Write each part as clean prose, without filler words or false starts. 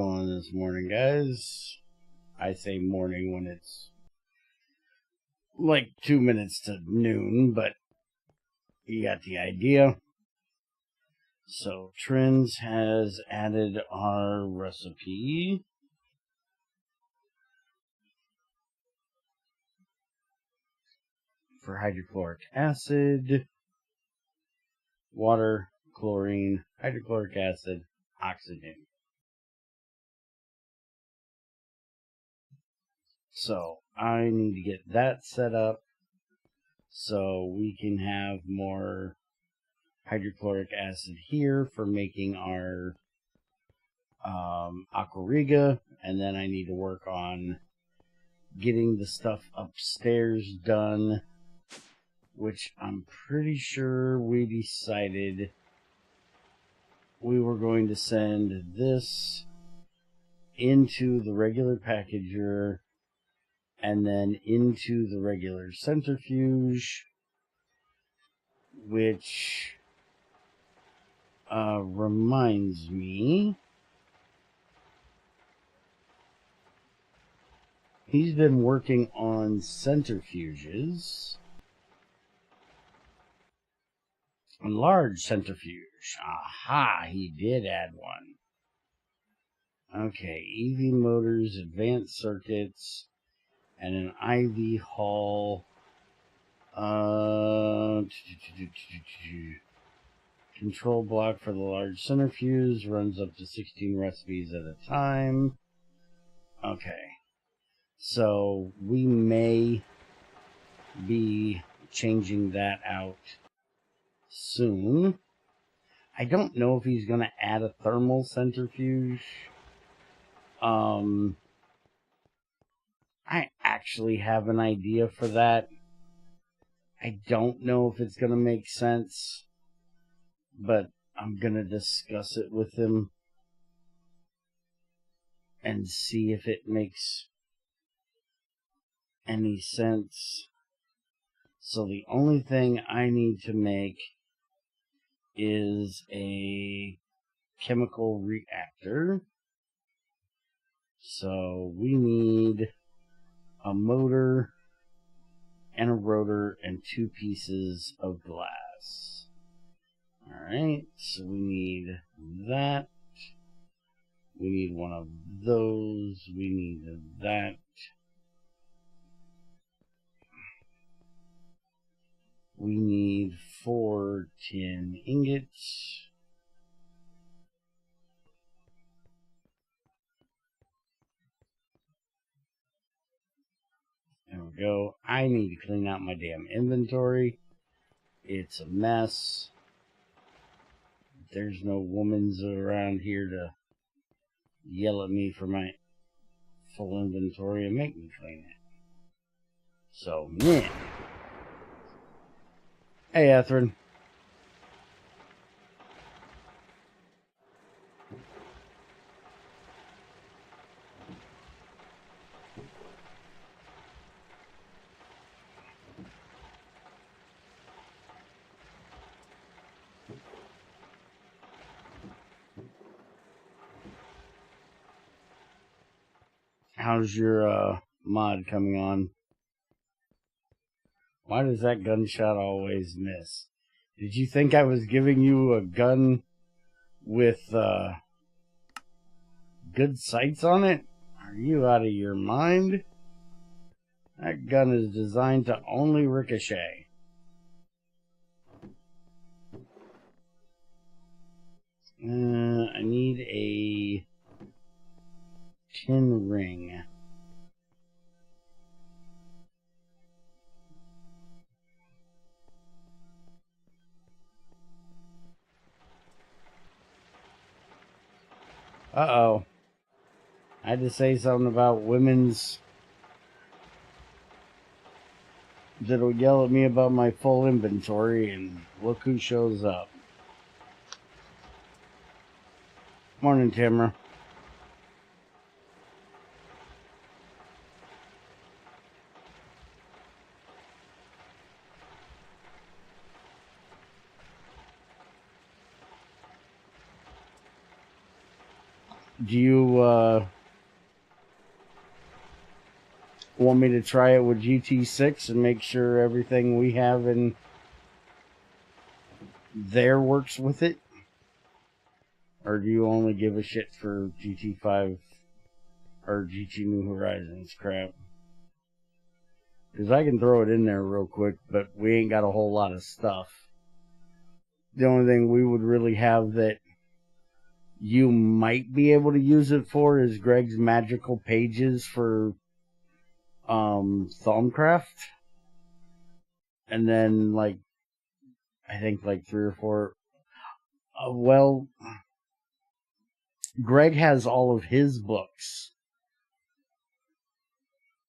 going this morning, guys? I say morning when it's like 2 minutes to noon, but you got the idea. So, Trends has added our recipe. For hydrochloric acid, water, chlorine, hydrochloric acid, oxygen. So I need to get that set up so we can have more hydrochloric acid here for making our Aqua Regia, and then I need to work on getting the stuff upstairs done, which I'm pretty sure we decided we were going to send this into the regular packager and then into the regular centrifuge, which reminds me, he's been working on centrifuges. A large centrifuge. Aha, he did add one. Okay, EV motors, advanced circuits, and an IV hull. Control block for the large centrifuge runs up to 16 recipes at a time. Okay, so we may be changing that out soon. I don't know if he's going to add a thermal centrifuge. I actually have an idea for that. I don't know if it's going to make sense, but I'm going to discuss it with him and see if it makes any sense. So the only thing I need to make is a chemical reactor. So we need a motor and a rotor and 2 pieces of glass. Alright, so we need that. We need one of those. We need that. We need 4 tin ingots. There we go. I need to clean out my damn inventory. It's a mess. There's no women's around here to yell at me for my full inventory and make me clean it. So, yeah. Hey, Ethrin. How's your mod coming on? Why does that gunshot always miss? Did you think I was giving you a gun with good sights on it? Are you out of your mind? That gun is designed to only ricochet. I need a tin ring. Uh-oh. I had to say something about women's that'll yell at me about my full inventory, and look who shows up. Morning, Timmer. Do you want me to try it with GT6 and make sure everything we have in there works with it? Or do you only give a shit for GT5 or GT New Horizons crap? Because I can throw it in there real quick, but we ain't got a whole lot of stuff. The only thing we would really have that you might be able to use it for is Greg's magical pages for Thaumcraft. And then, like, I think like 3 or 4. Well, Greg has all of his books.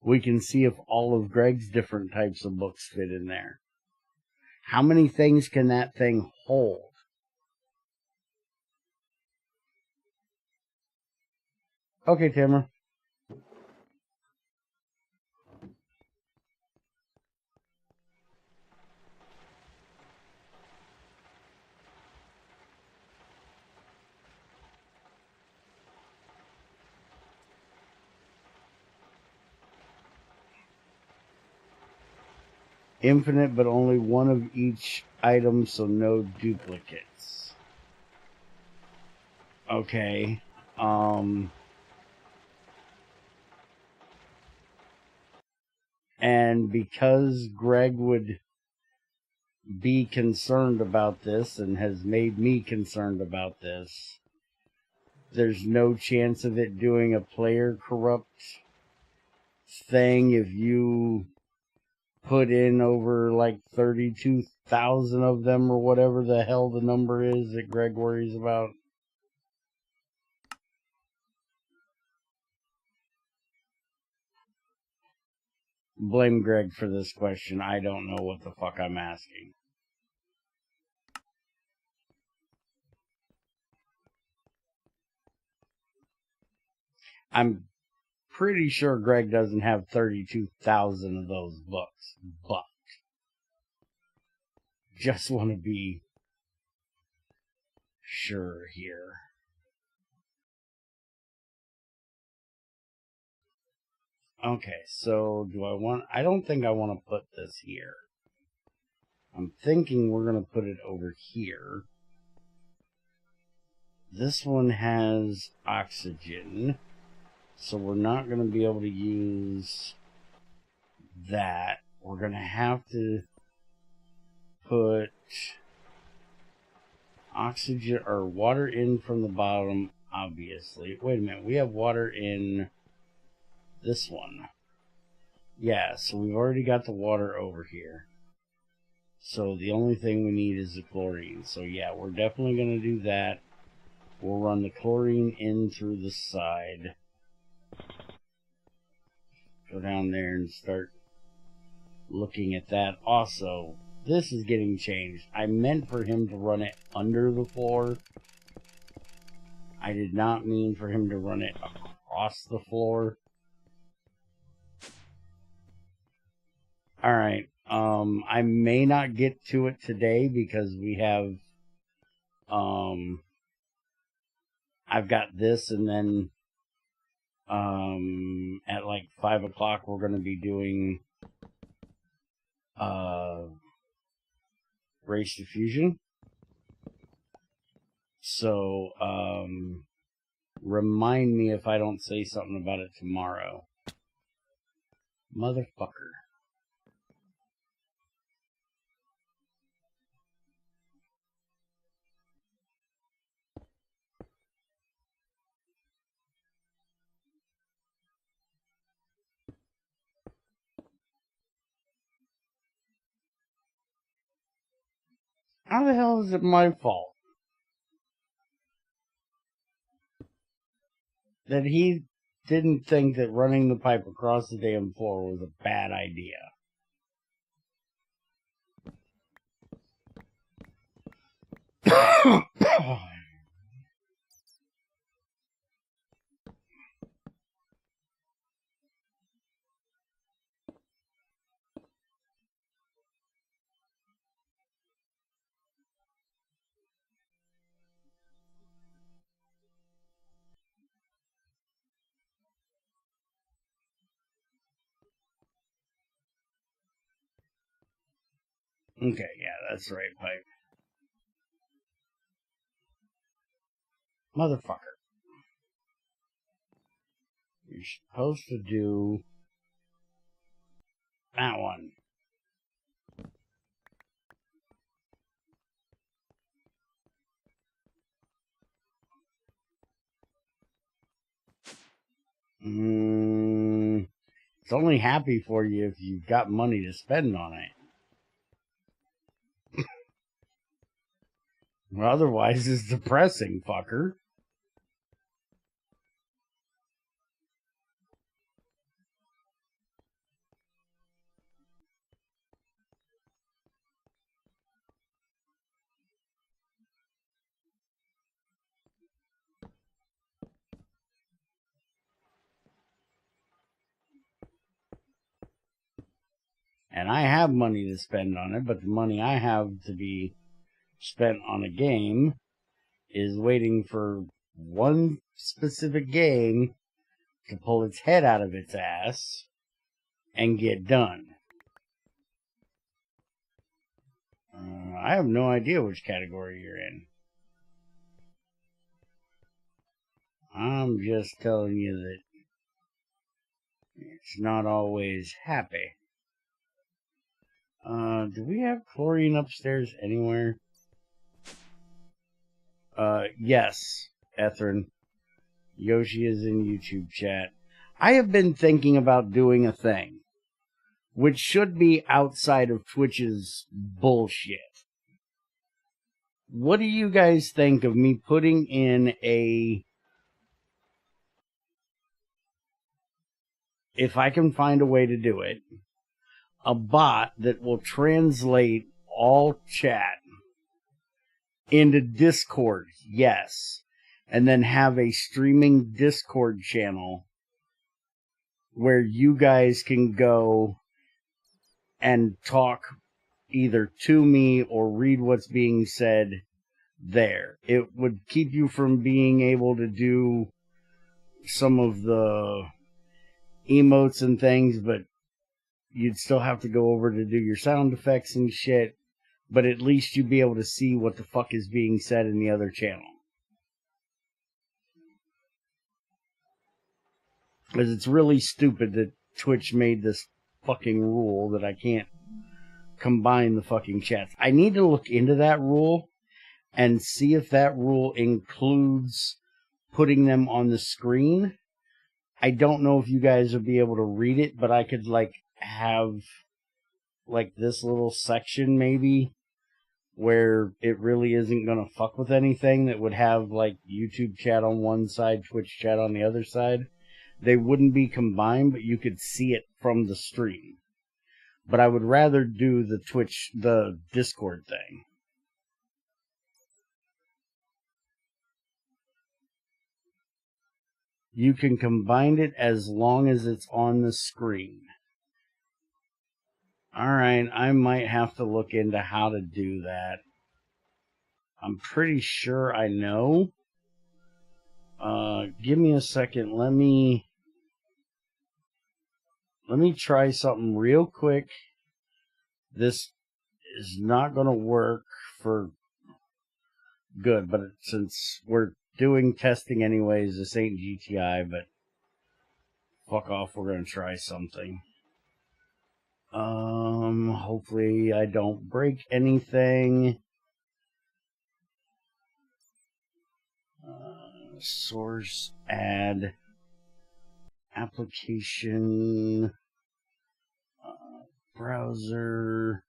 We can see if all of Greg's different types of books fit in there. How many things can that thing hold? Okay, Tamara. Infinite, but only one of each item, so no duplicates. Okay. And because Greg would be concerned about this and has made me concerned about this, there's no chance of it doing a player corrupt thing if you put in over like 32,000 of them or whatever the hell the number is that Greg worries about. Blame Greg for this question. I don't know what the fuck I'm asking. I'm pretty sure Greg doesn't have 32,000 of those books, but just want to be sure here. Okay, so do I want... I don't think I want to put this here. I'm thinking we're going to put it over here. This one has oxygen, so we're not going to be able to use that. We're going to have to put oxygen or water in from the bottom, obviously. Wait a minute, we have water in this one. Yeah, so we've already got the water over here. So the only thing we need is the chlorine. So yeah, we're definitely going to do that. We'll run the chlorine in through the side. Go down there and start looking at that. Also, this is getting changed. I meant for him to run it under the floor. I did not mean for him to run it across the floor. Alright, I may not get to it today because we have, I've got this, and then, at like 5 o'clock we're going to be doing, Race Diffusion. So, remind me if I don't say something about it tomorrow. Motherfucker. How the hell is it my fault that he didn't think that running the pipe across the damn floor was a bad idea? Okay, yeah, that's the right pipe. Motherfucker. You're supposed to do that one. It's only happy for you if you've got money to spend on it. Well, otherwise, it's depressing, fucker. And I have money to spend on it, but the money I have to be spent on a game is waiting for one specific game to pull its head out of its ass and get done. I have no idea which category you're in. I'm just telling you that it's not always happy. Do we have chlorine upstairs anywhere? Yes, Ethrin. Yoshi is in YouTube chat. I have been thinking about doing a thing, which should be outside of Twitch's bullshit. What do you guys think of me putting in if I can find a way to do it, a bot that will translate all chat into Discord, yes, and then have a streaming Discord channel where you guys can go and talk either to me or read what's being said there. It would keep you from being able to do some of the emotes and things, but you'd still have to go over to do your sound effects and shit, but at least you'd be able to see what the fuck is being said in the other channel. Because it's really stupid that Twitch made this fucking rule that I can't combine the fucking chats. I need to look into that rule and see if that rule includes putting them on the screen. I don't know if you guys would be able to read it, but I could have this little section maybe where it really isn't going to fuck with anything, that would have YouTube chat on one side, Twitch chat on the other side. They wouldn't be combined, but you could see it from the stream. But I would rather do the Discord thing. You can combine it as long as it's on the screen. Alright, I might have to look into how to do that. I'm pretty sure I know. Give me a second. Let me try something real quick. This is not going to work for good, but since we're doing testing anyways, this ain't GTI, but fuck off, we're going to try something. Hopefully I don't break anything. Source, add, application, browser,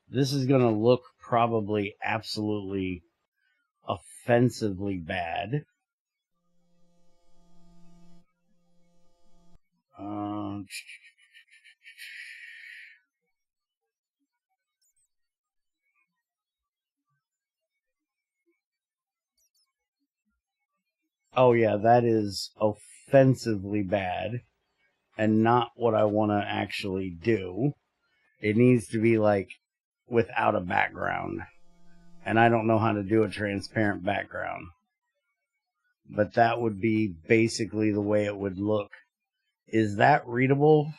this is going to look probably absolutely offensively bad. Oh yeah, that is offensively bad and not what I want to actually do. It needs to be without a background. And I don't know how to do a transparent background. But that would be basically the way it would look Is that readable?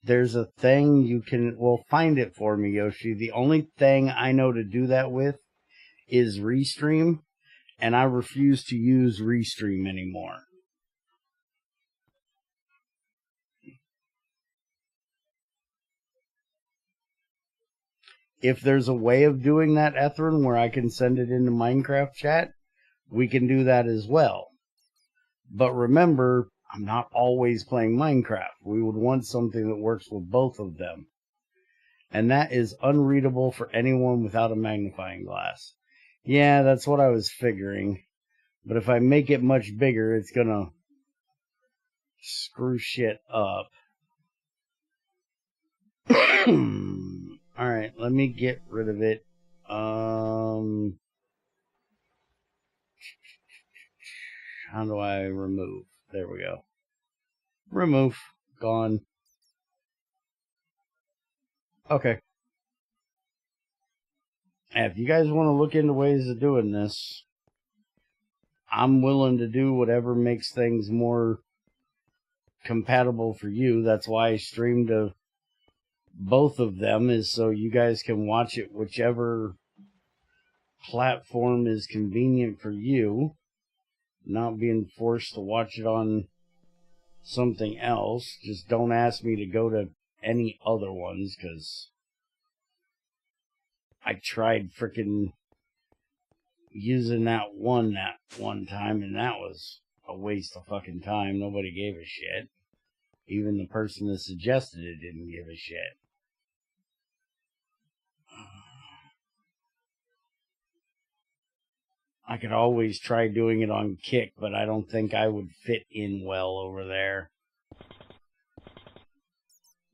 There's a thing you can... Well, find it for me, Yoshi. The only thing I know to do that with is Restream, and I refuse to use Restream anymore. If there's a way of doing that, Ethrin, where I can send it into Minecraft chat, we can do that as well. But remember, I'm not always playing Minecraft. We would want something that works with both of them. And that is unreadable for anyone without a magnifying glass. Yeah, that's what I was figuring. But if I make it much bigger, it's gonna screw shit up. Alright, let me get rid of it. How do I remove? There we go. Remove. Gone. Okay. And if you guys want to look into ways of doing this, I'm willing to do whatever makes things more compatible for you. That's why I streamed to both of them, is so you guys can watch it whichever platform is convenient for you, not being forced to watch it on something else. Just don't ask me to go to any other ones, because I tried frickin' using that one time, and that was a waste of fucking time. Nobody gave a shit. Even the person that suggested it didn't give a shit. I could always try doing it on Kick, but I don't think I would fit in well over there.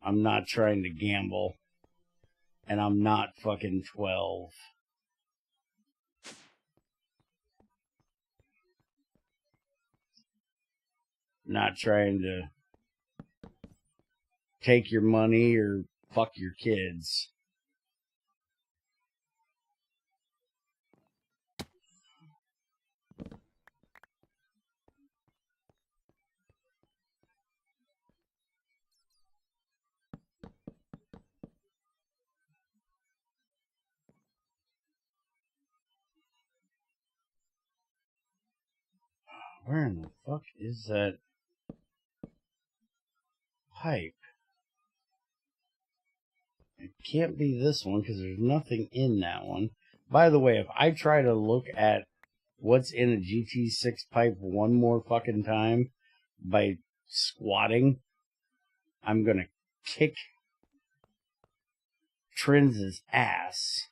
I'm not trying to gamble. And I'm not fucking 12. Not trying to take your money or fuck your kids. Where in the fuck is that pipe? It can't be this one because there's nothing in that one. By the way, if I try to look at what's in a GT6 pipe one more fucking time by squatting, I'm gonna kick Trins' ass.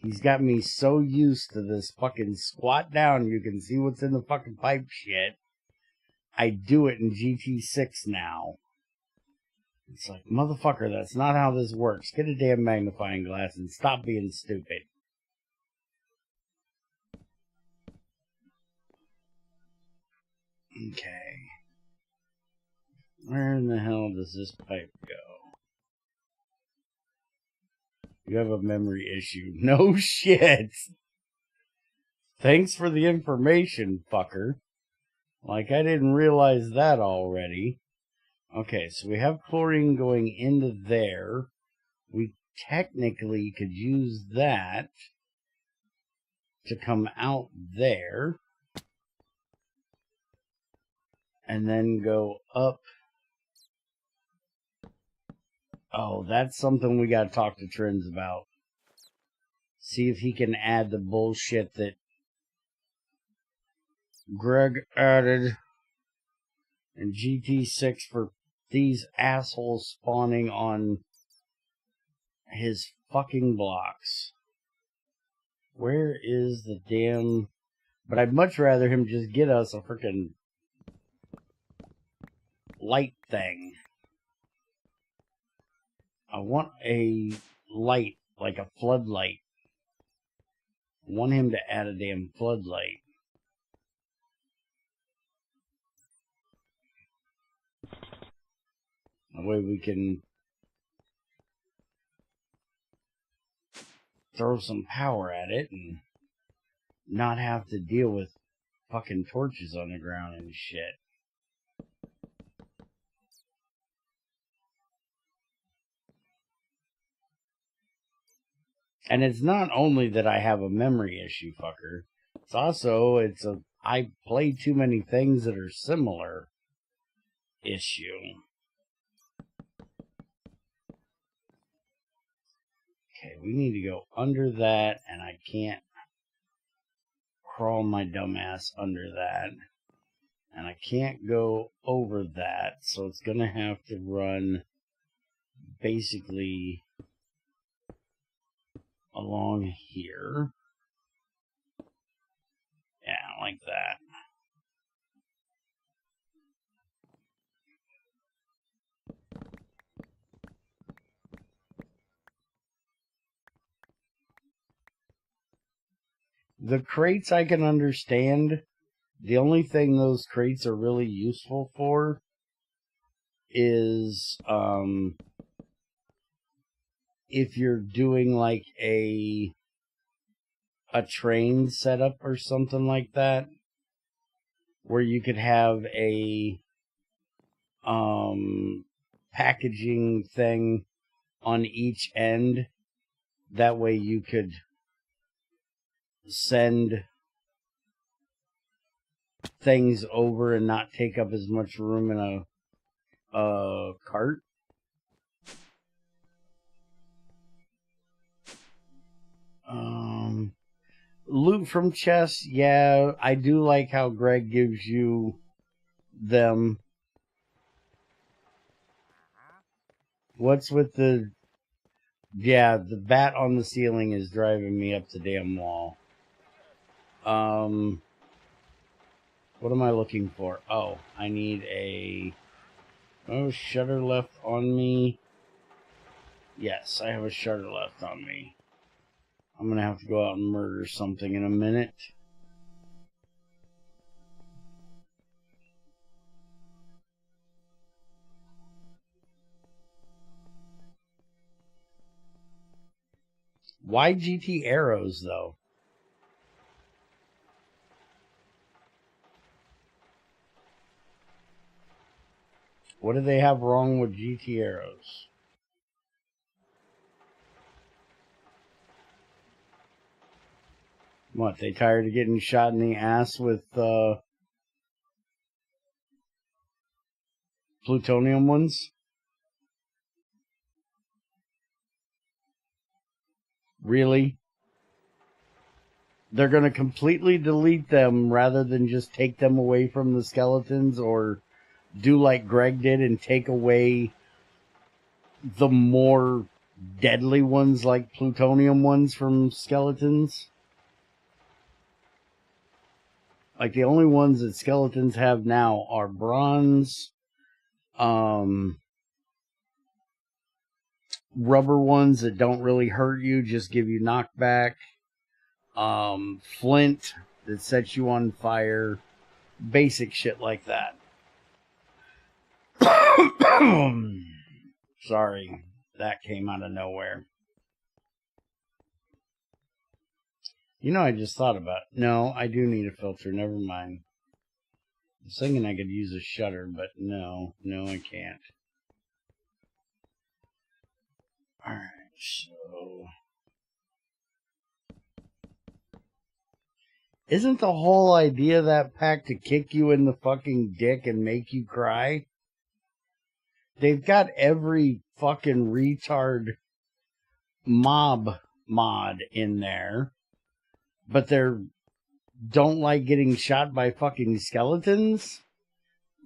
He's got me so used to this fucking squat down, you can see what's in the fucking pipe shit. I do it in GT6 now. It's like, motherfucker, that's not how this works. Get a damn magnifying glass and stop being stupid. Okay. Where in the hell does this pipe go? You have a memory issue. No shit! Thanks for the information, fucker. Like, I didn't realize that already. Okay, so we have chlorine going into there. We technically could use that to come out there. And then go up. Oh, that's something we gotta talk to Trins about. See if he can add the bullshit that Greg added in GT6 for these assholes spawning on his fucking blocks. Where is the damn... But I'd much rather him just get us a freaking light thing. I want a light, like a floodlight. I want him to add a damn floodlight. That way we can throw some power at it and not have to deal with fucking torches on the ground and shit. And it's not only that I have a memory issue, fucker. It's also, I play too many things that are similar issue. Okay, we need to go under that, and I can't crawl my dumbass under that. And I can't go over that, so it's gonna have to run basically along here. Yeah, like that. The crates I can understand. The only thing those crates are really useful for is if you're doing like a train setup or something like that, where you could have a packaging thing on each end. That way you could send things over and not take up as much room in a cart. Loot from chests, yeah, I do like how Greg gives you them. What's with the... Yeah, the bat on the ceiling is driving me up the damn wall. What am I looking for? Oh, I need a... Oh, shutter left on me. Yes, I have a shutter left on me. I'm gonna have to go out and murder something in a minute. Why GT arrows, though? What do they have wrong with GT arrows? What, they tired of getting shot in the ass with plutonium ones? Really? They're going to completely delete them rather than just take them away from the skeletons, or do like Greg did and take away the more deadly ones like plutonium ones from skeletons? Like, the only ones that skeletons have now are bronze, rubber ones that don't really hurt you, just give you knockback, flint that sets you on fire, basic shit like that. Sorry, that came out of nowhere. You know, I just thought about it. No, I do need a filter. Never mind. I was thinking I could use a shutter, but no, I can't. Alright, so... Isn't the whole idea of that pack to kick you in the fucking dick and make you cry? They've got every fucking retard mob mod in there, but they're don't like getting shot by fucking skeletons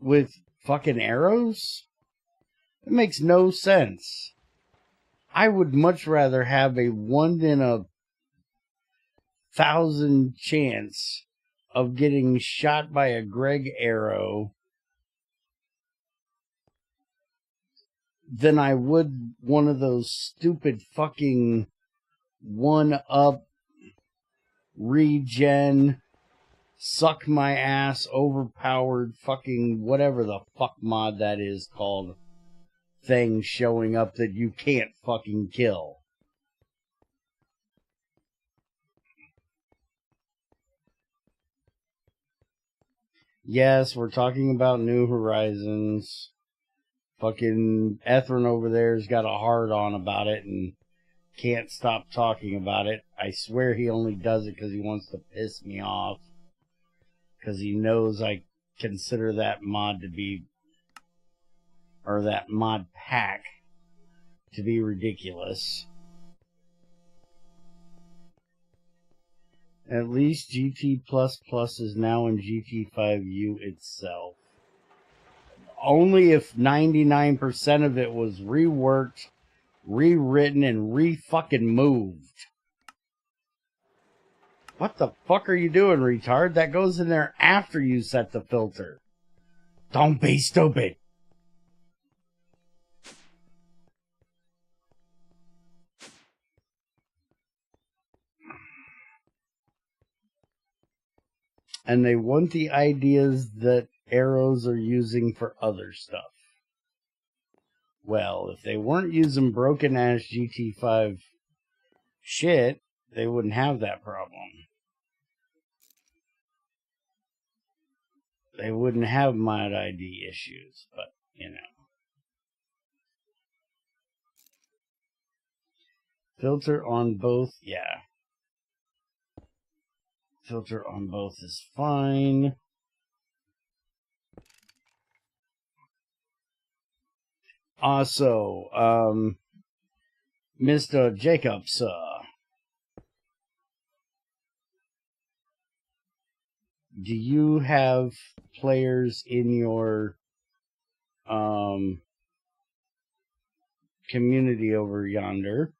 with fucking arrows? It makes no sense. I would much rather have a 1 in 1,000 chance of getting shot by a Greg arrow than I would one of those stupid fucking 1-up regen, suck my ass, overpowered fucking whatever the fuck mod that is called thing showing up that you can't fucking kill. Yes, we're talking about New Horizons. Fucking Ethrin over there's got a hard-on about it and can't stop talking about it. I swear he only does it because he wants to piss me off. Because he knows I consider that mod to be... or that mod pack to be ridiculous. At least GT++ is now in GT5U itself. Only if 99% of it was reworked, rewritten, and re-fucking moved. What the fuck are you doing, retard? That goes in there after you set the filter. Don't be stupid. And they want the ideas that arrows are using for other stuff. Well, if they weren't using broken-ass GT5 shit, they wouldn't have that problem. They wouldn't have mod ID issues, but, you know. Filter on both, yeah. Filter on both is fine. Also, Mr. Jacobs, do you have players in your community over yonder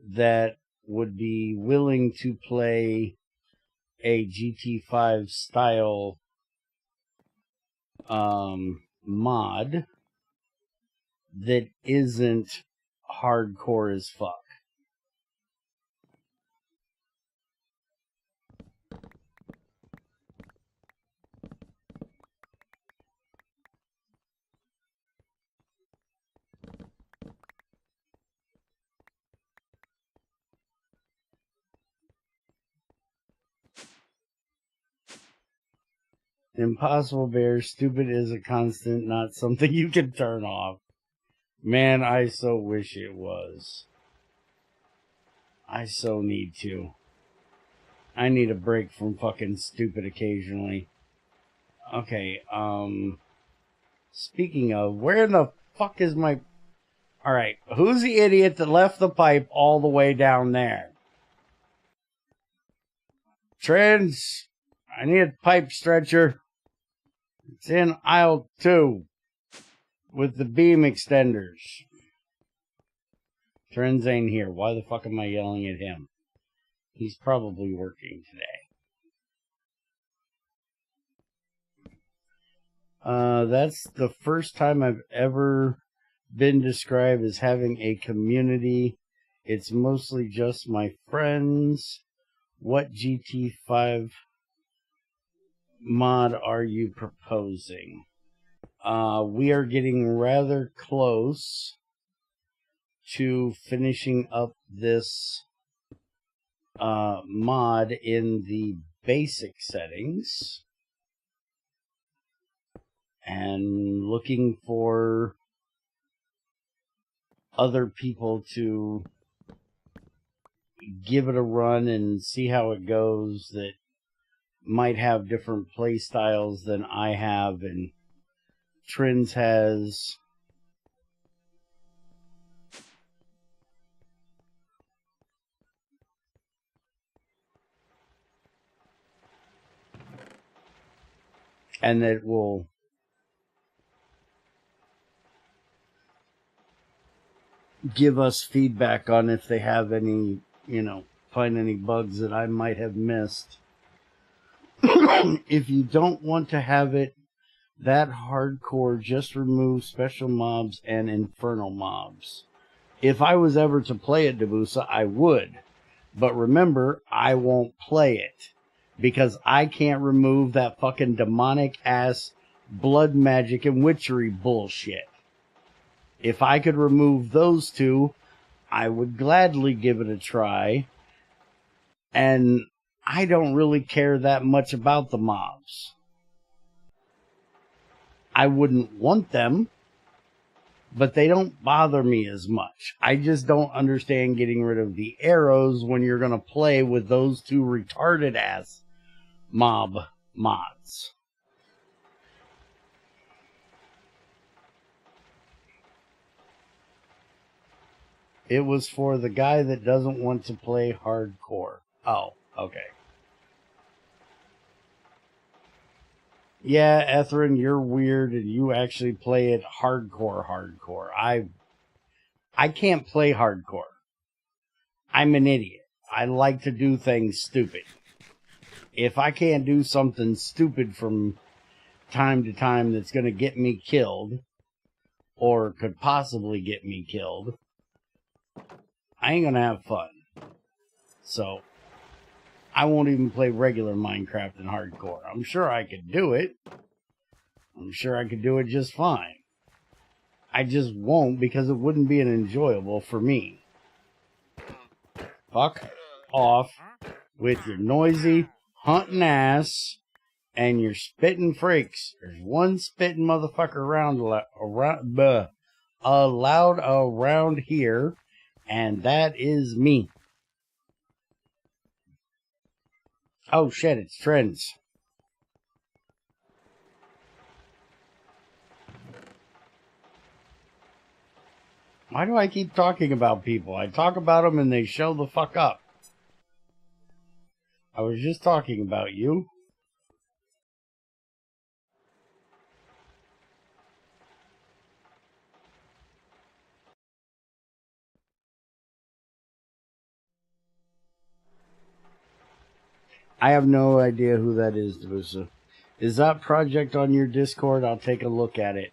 that would be willing to play a GT5 style mod that isn't hardcore as fuck? Impossible Bear, stupid is a constant, not something you can turn off. Man, I so wish it was. I so need to. I need a break from fucking stupid occasionally. Okay, speaking of, where the fuck is my... Alright, who's the idiot that left the pipe all the way down there? Trends, I need a pipe stretcher. It's in aisle 2 with the beam extenders. Trends ain't here. Why the fuck am I yelling at him? He's probably working today. That's the first time I've ever been described as having a community. It's mostly just my friends. What GT5 mod are you proposing? We are getting rather close to finishing up this mod in the basic settings and looking for other people to give it a run and see how it goes that might have different play styles than I have and Trends has. And that will give us feedback on if they have any, find any bugs that I might have missed. If you don't want to have it that hardcore, just remove special mobs and infernal mobs. If I was ever to play it, Debusa, I would. But remember, I won't play it. Because I can't remove that fucking demonic-ass blood magic and witchery bullshit. If I could remove those two, I would gladly give it a try. And I don't really care that much about the mobs. I wouldn't want them, but they don't bother me as much. I just don't understand getting rid of the arrows when you're going to play with those two retarded ass mob mods. It was for the guy that doesn't want to play hardcore. Oh, okay. Yeah, Etherin, you're weird and you actually play it hardcore. I can't play hardcore. I'm an idiot. I like to do things stupid. If I can't do something stupid from time to time that's going to get me killed, or could possibly get me killed, I ain't going to have fun. So, I won't even play regular Minecraft in hardcore. I'm sure I could do it. I'm sure I could do it just fine. I just won't because it wouldn't be an enjoyable for me. Fuck off with your noisy, hunting ass and your spitting freaks. There's one spitting motherfucker allowed around here, and that is me. Oh shit, it's trends. Why do I keep talking about people? I talk about them and they show the fuck up. I was just talking about you. I have no idea who that is, Debusa. Is that project on your Discord? I'll take a look at it.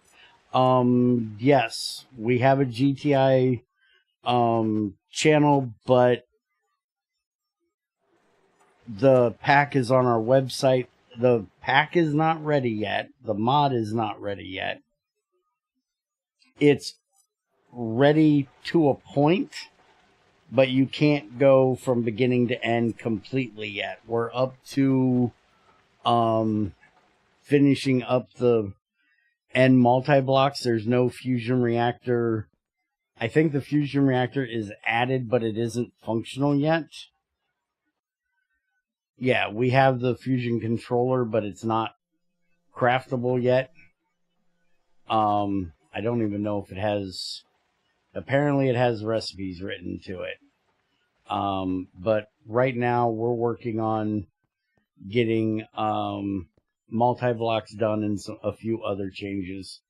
Yes, we have a GTI channel, but the pack is on our website. The pack is not ready yet. The mod is not ready yet. It's ready to a point, but you can't go from beginning to end completely yet. We're up to finishing up the end multi-blocks. There's no fusion reactor. I think the fusion reactor is added, but it isn't functional yet. Yeah, we have the fusion controller, but it's not craftable yet. I don't even know if it has... Apparently it has recipes written to it. But right now we're working on getting multi-blocks done and a few other changes.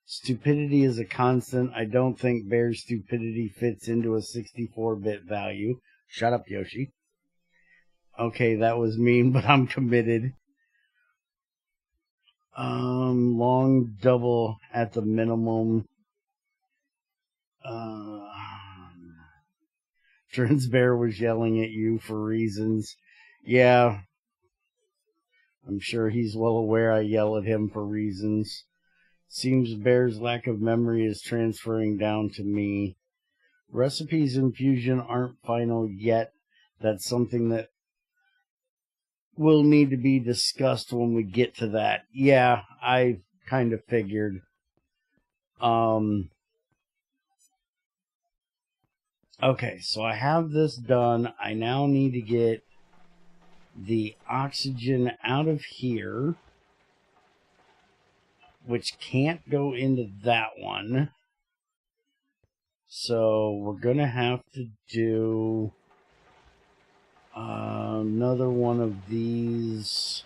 Stupidity is a constant. I don't think Bear's stupidity fits into a 64-bit value. Shut up, Yoshi. Okay, that was mean, but I'm committed. Long double at the minimum. Trans Bear was yelling at you for reasons. Yeah. I'm sure he's well aware I yell at him for reasons. Seems Bear's lack of memory is transferring down to me. Recipes in Fusion aren't final yet. That's something that will need to be discussed when we get to that. Yeah, I kind of figured. Okay, so I have this done. I now need to get the oxygen out of here, which can't go into that one. So we're going to have to do another one of these.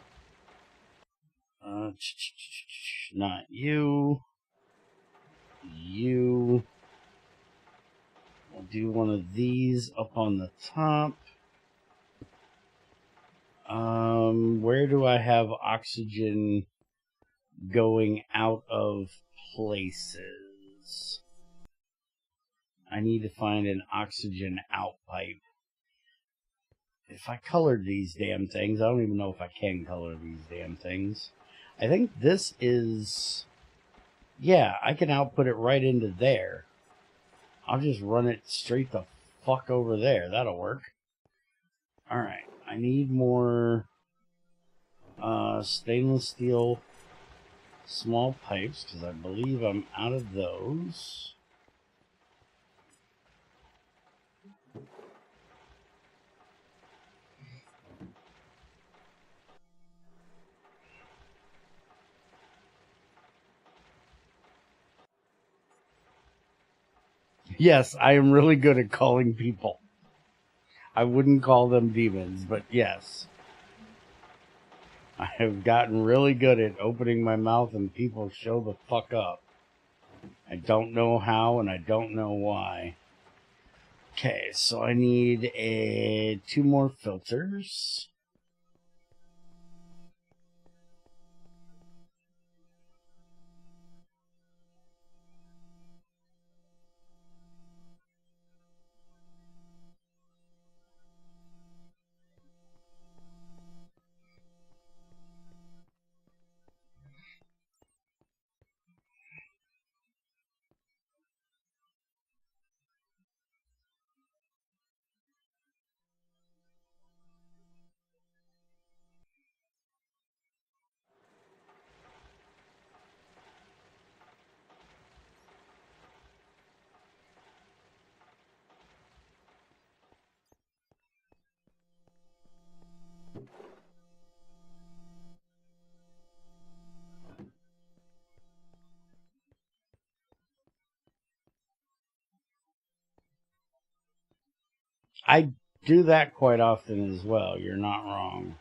Not you. You. We'll do one of these up on the top. Where do I have oxygen going out of places? I need to find an oxygen out pipe. If I colored these damn things, I don't even know if I can color these damn things. I think this is... Yeah, I can output it right into there. I'll just run it straight the fuck over there. That'll work. Alright, I need more stainless steel small pipes, because I believe I'm out of those. Yes, I am really good at calling people. I wouldn't call them demons, but yes. I have gotten really good at opening my mouth and people show the fuck up. I don't know how and I don't know why. Okay, so I need 2 more filters. I do that quite often as well. You're not wrong.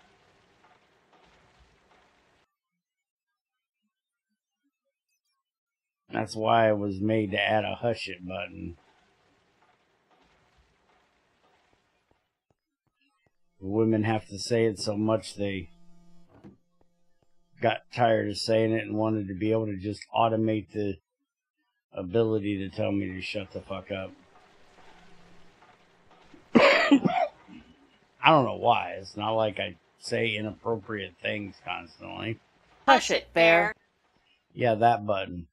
That's why I was made to add a hush it button. Women have to say it so much they got tired of saying it and wanted to be able to just automate the ability to tell me to shut the fuck up. I don't know why. It's not like I say inappropriate things constantly. Hush it, Bear. Yeah, that button.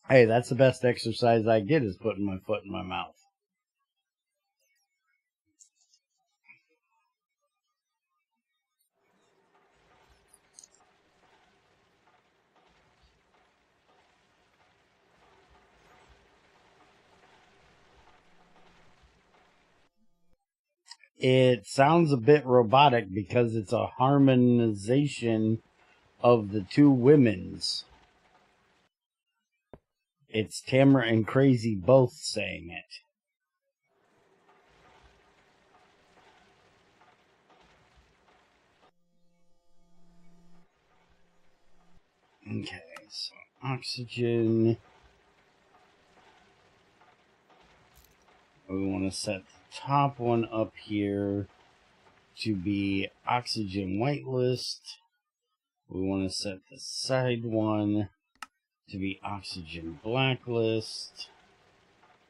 Hey, that's the best exercise I get, is putting my foot in my mouth. It sounds a bit robotic because it's a harmonization of the 2 women's. It's Tamara and Crazy both saying it. Okay, so oxygen. We want to set the top one up here to be oxygen whitelist. We want to set the side one to be oxygen blacklist.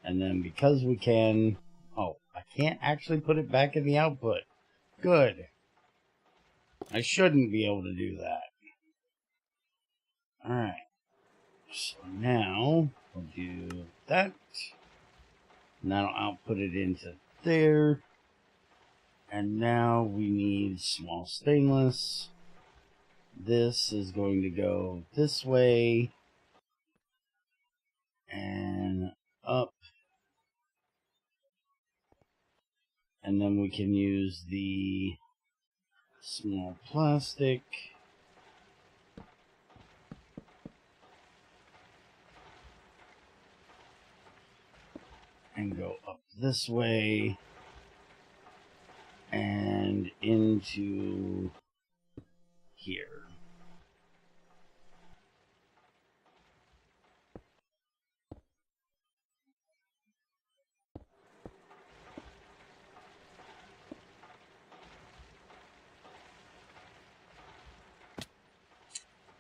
And then because we can... Oh, I can't actually put it back in the output. Good. I shouldn't be able to do that. Alright. So now we'll do that. And that'll output it into there. And now we need small stainless. This is going to go this way. And up. And then we can use the small plastic. And go up this way. And into here.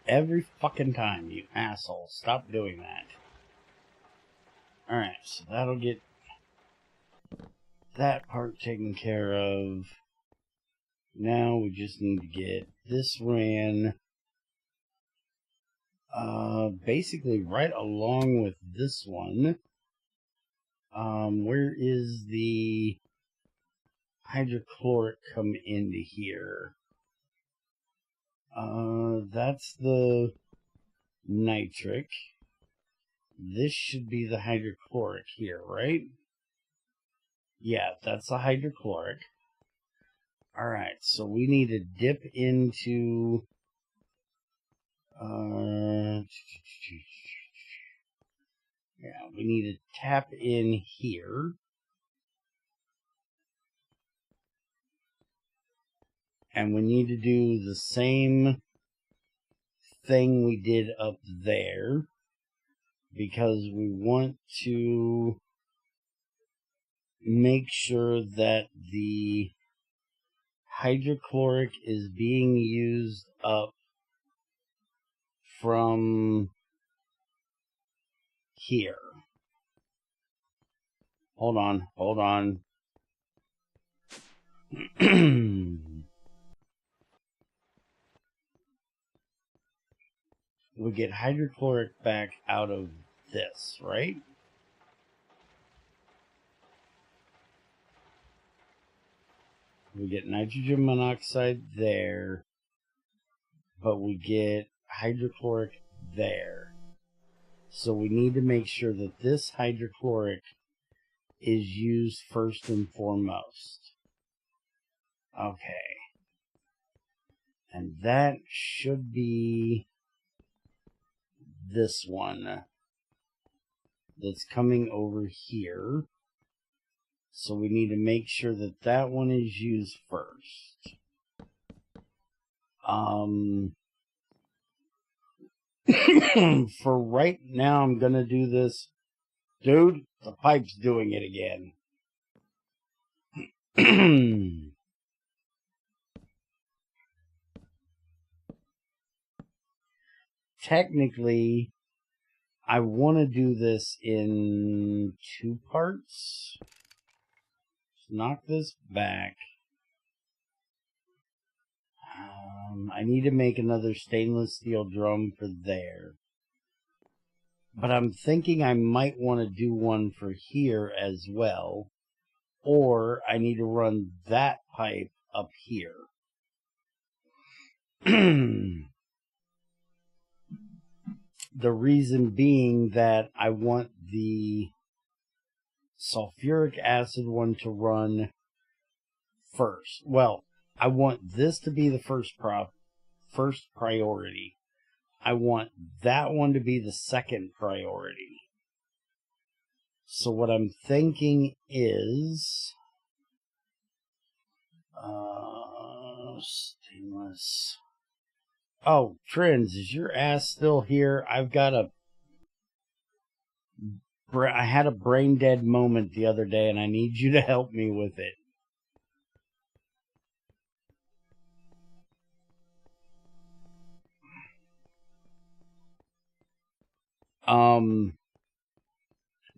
Every fucking time, you asshole. Stop doing that. Alright, so that'll get that part taken care of. Now we just need to get this ran basically right along with this one. Where is the hydrochloric come into here? That's the nitric. This should be the hydrochloric here, right? Yeah, that's the hydrochloric. Alright, so we need to dip into yeah, we need to tap in here. And we need to do the same thing we did up there, because we want to make sure that the hydrochloric is being used up from here. Hold on. We get hydrochloric back out of this, right? We get nitrogen monoxide there, but we get hydrochloric there. So we need to make sure that this hydrochloric is used first and foremost. Okay. And that should be this one that's coming over here. So we need to make sure that that one is used first. For right now, I'm going to do this. Dude, the pipe's doing it again. Technically, I want to do this in 2 parts. Let's knock this back. I need to make another stainless steel drum for there. But I'm thinking I might want to do one for here as well. Or I need to run that pipe up here. The reason being that I want the sulfuric acid one to run first. Well, I want this to be the first priority. I want that one to be the second priority. So what I'm thinking is stainless. Oh, Trends, is your ass still here? I had a brain dead moment the other day, and I need you to help me with it.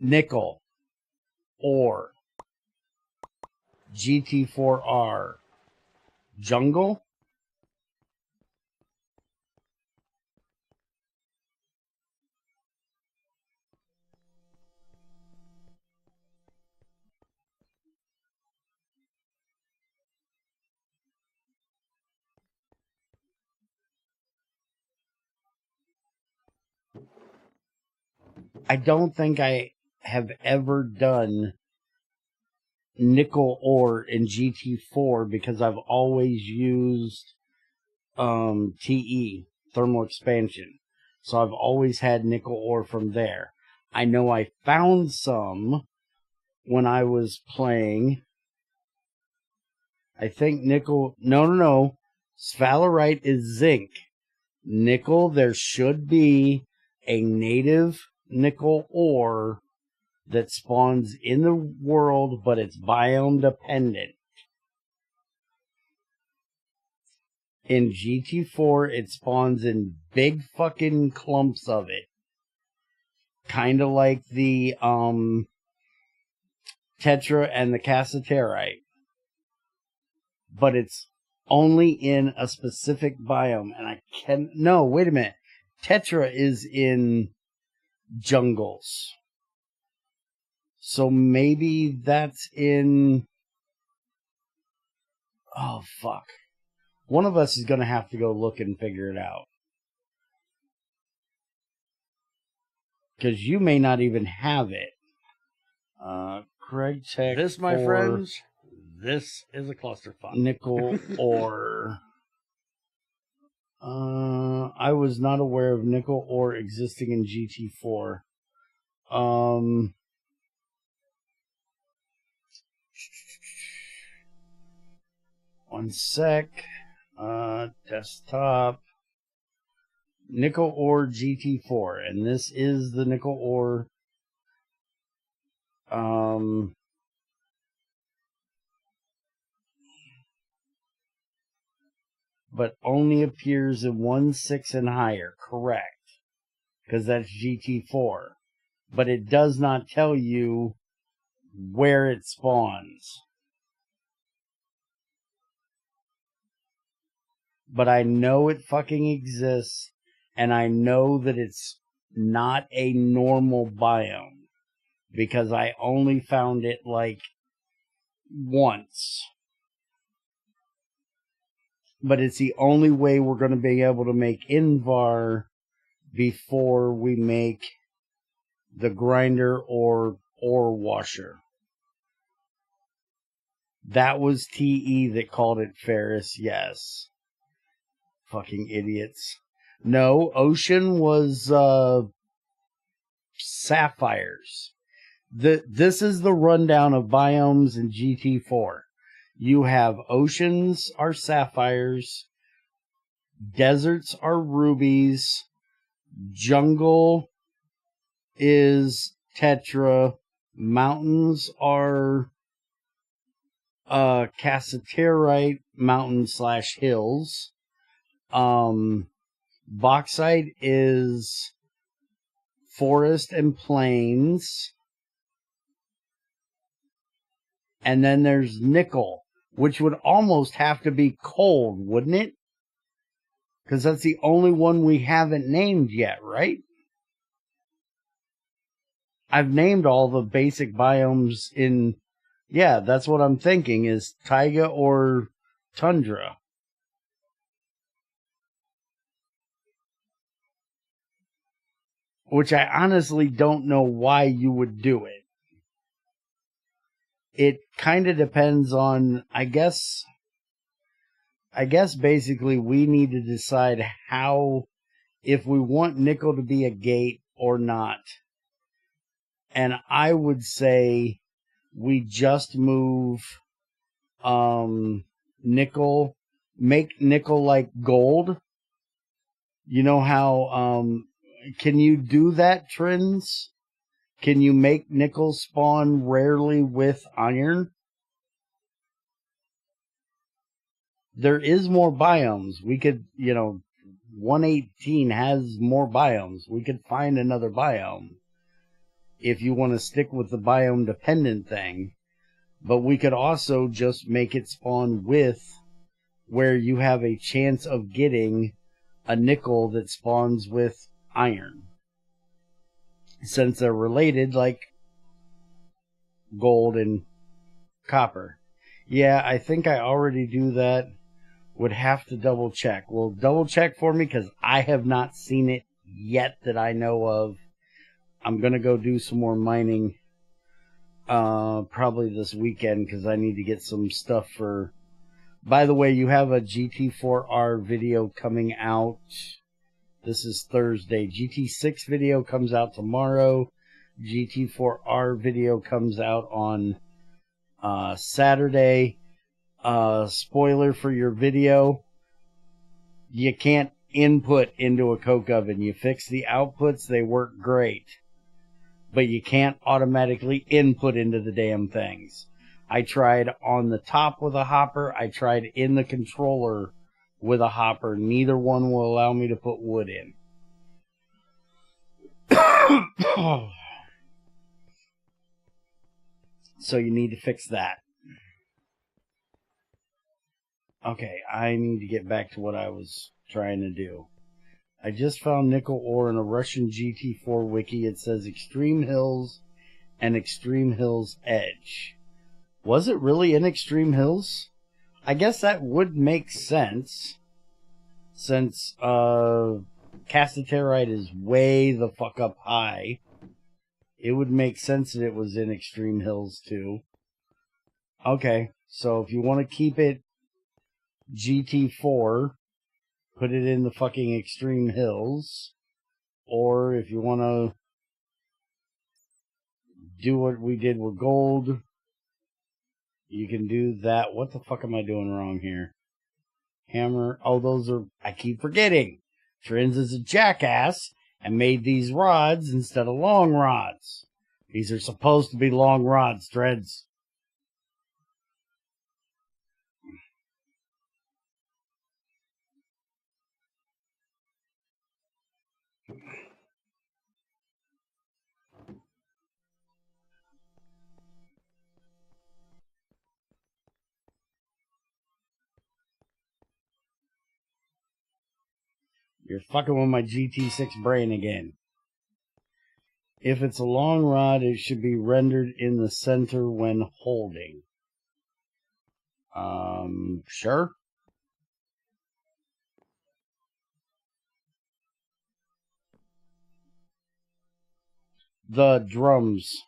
Nickel, ore, GT4R, jungle. I don't think I have ever done nickel ore in GT4 because I've always used TE, thermal expansion. So I've always had nickel ore from there. I know I found some when I was playing. I think nickel... No. Sphalerite is zinc. Nickel, there should be a native nickel ore that spawns in the world, but it's biome dependent. In GT4, it spawns in big fucking clumps of it. kind of like the tetra and the cassiterite, but it's only in a specific biome. And no, wait a minute. Tetra is in jungles. So maybe that's in... Oh, fuck. One of us is going to have to go look and figure it out. Because you may not even have it. GregTech. This, my friends, this is a clusterfuck. Nickel ore. I was not aware of nickel ore existing in GT4. One sec. Desktop. Nickel ore GT4. And this is the nickel ore. But only appears in 1/6 and higher. Correct. Because that's GT4. But it does not tell you where it spawns. But I know it fucking exists, and I know that it's not a normal biome, because I only found it, like, once. But it's the only way we're going to be able to make Invar before we make the grinder or ore washer. That was TE that called it Ferris, yes. Fucking idiots. No, Ocean was sapphires. This is the rundown of biomes in GT4. You have oceans are sapphires, deserts are rubies, jungle is tetra, mountains are cassiterite mountain/hills. Bauxite is forest and plains. And then there's nickel, which would almost have to be cold, wouldn't it? Because that's the only one we haven't named yet, right? I've named all the basic biomes in... Yeah, that's what I'm thinking, is taiga or tundra. Which I honestly don't know why you would do it. It kind of depends on, I guess basically we need to decide how, if we want nickel to be a gate or not. And I would say we just move nickel, make nickel like gold. You know how, can you do that, Trends? Can you make nickel spawn rarely with iron? There is more biomes. We could, 118 has more biomes. We could find another biome if you want to stick with the biome dependent thing. But we could also just make it spawn with where you have a chance of getting a nickel that spawns with iron. Since they're related, like gold and copper. Yeah, I think I already do that. Would have to double check. Well, double check for me, because I have not seen it yet that I know of. I'm going to go do some more mining probably this weekend, because I need to get some stuff for... By the way, you have a GT4R video coming out. This is Thursday. GT6 video comes out tomorrow. GT4R video comes out on Saturday. Spoiler for your video. You can't input into a coke oven. You fix the outputs, they work great. But you can't automatically input into the damn things. I tried on the top with a hopper. I tried in the controller with a hopper. Neither one will allow me to put wood in. So you need to fix that. Okay, I need to get back to what I was trying to do. I just found nickel ore in a Russian GT4 wiki. It says Extreme Hills and Extreme Hills Edge. Was it really in Extreme Hills? I guess that would make sense, since cassiterite is way the fuck up high. It would make sense that it was in Extreme Hills too. Okay, so if you want to keep it GT4, put it in the fucking Extreme Hills. Or if you want to do what we did with gold, you can do that. What the fuck am I doing wrong here? Hammer. Oh, those are... I keep forgetting. Trins is a jackass and made these rods instead of long rods. These are supposed to be long rods, Trins. You're fucking with my GT6 brain again. If it's a long rod, it should be rendered in the center when holding. Sure. The drums.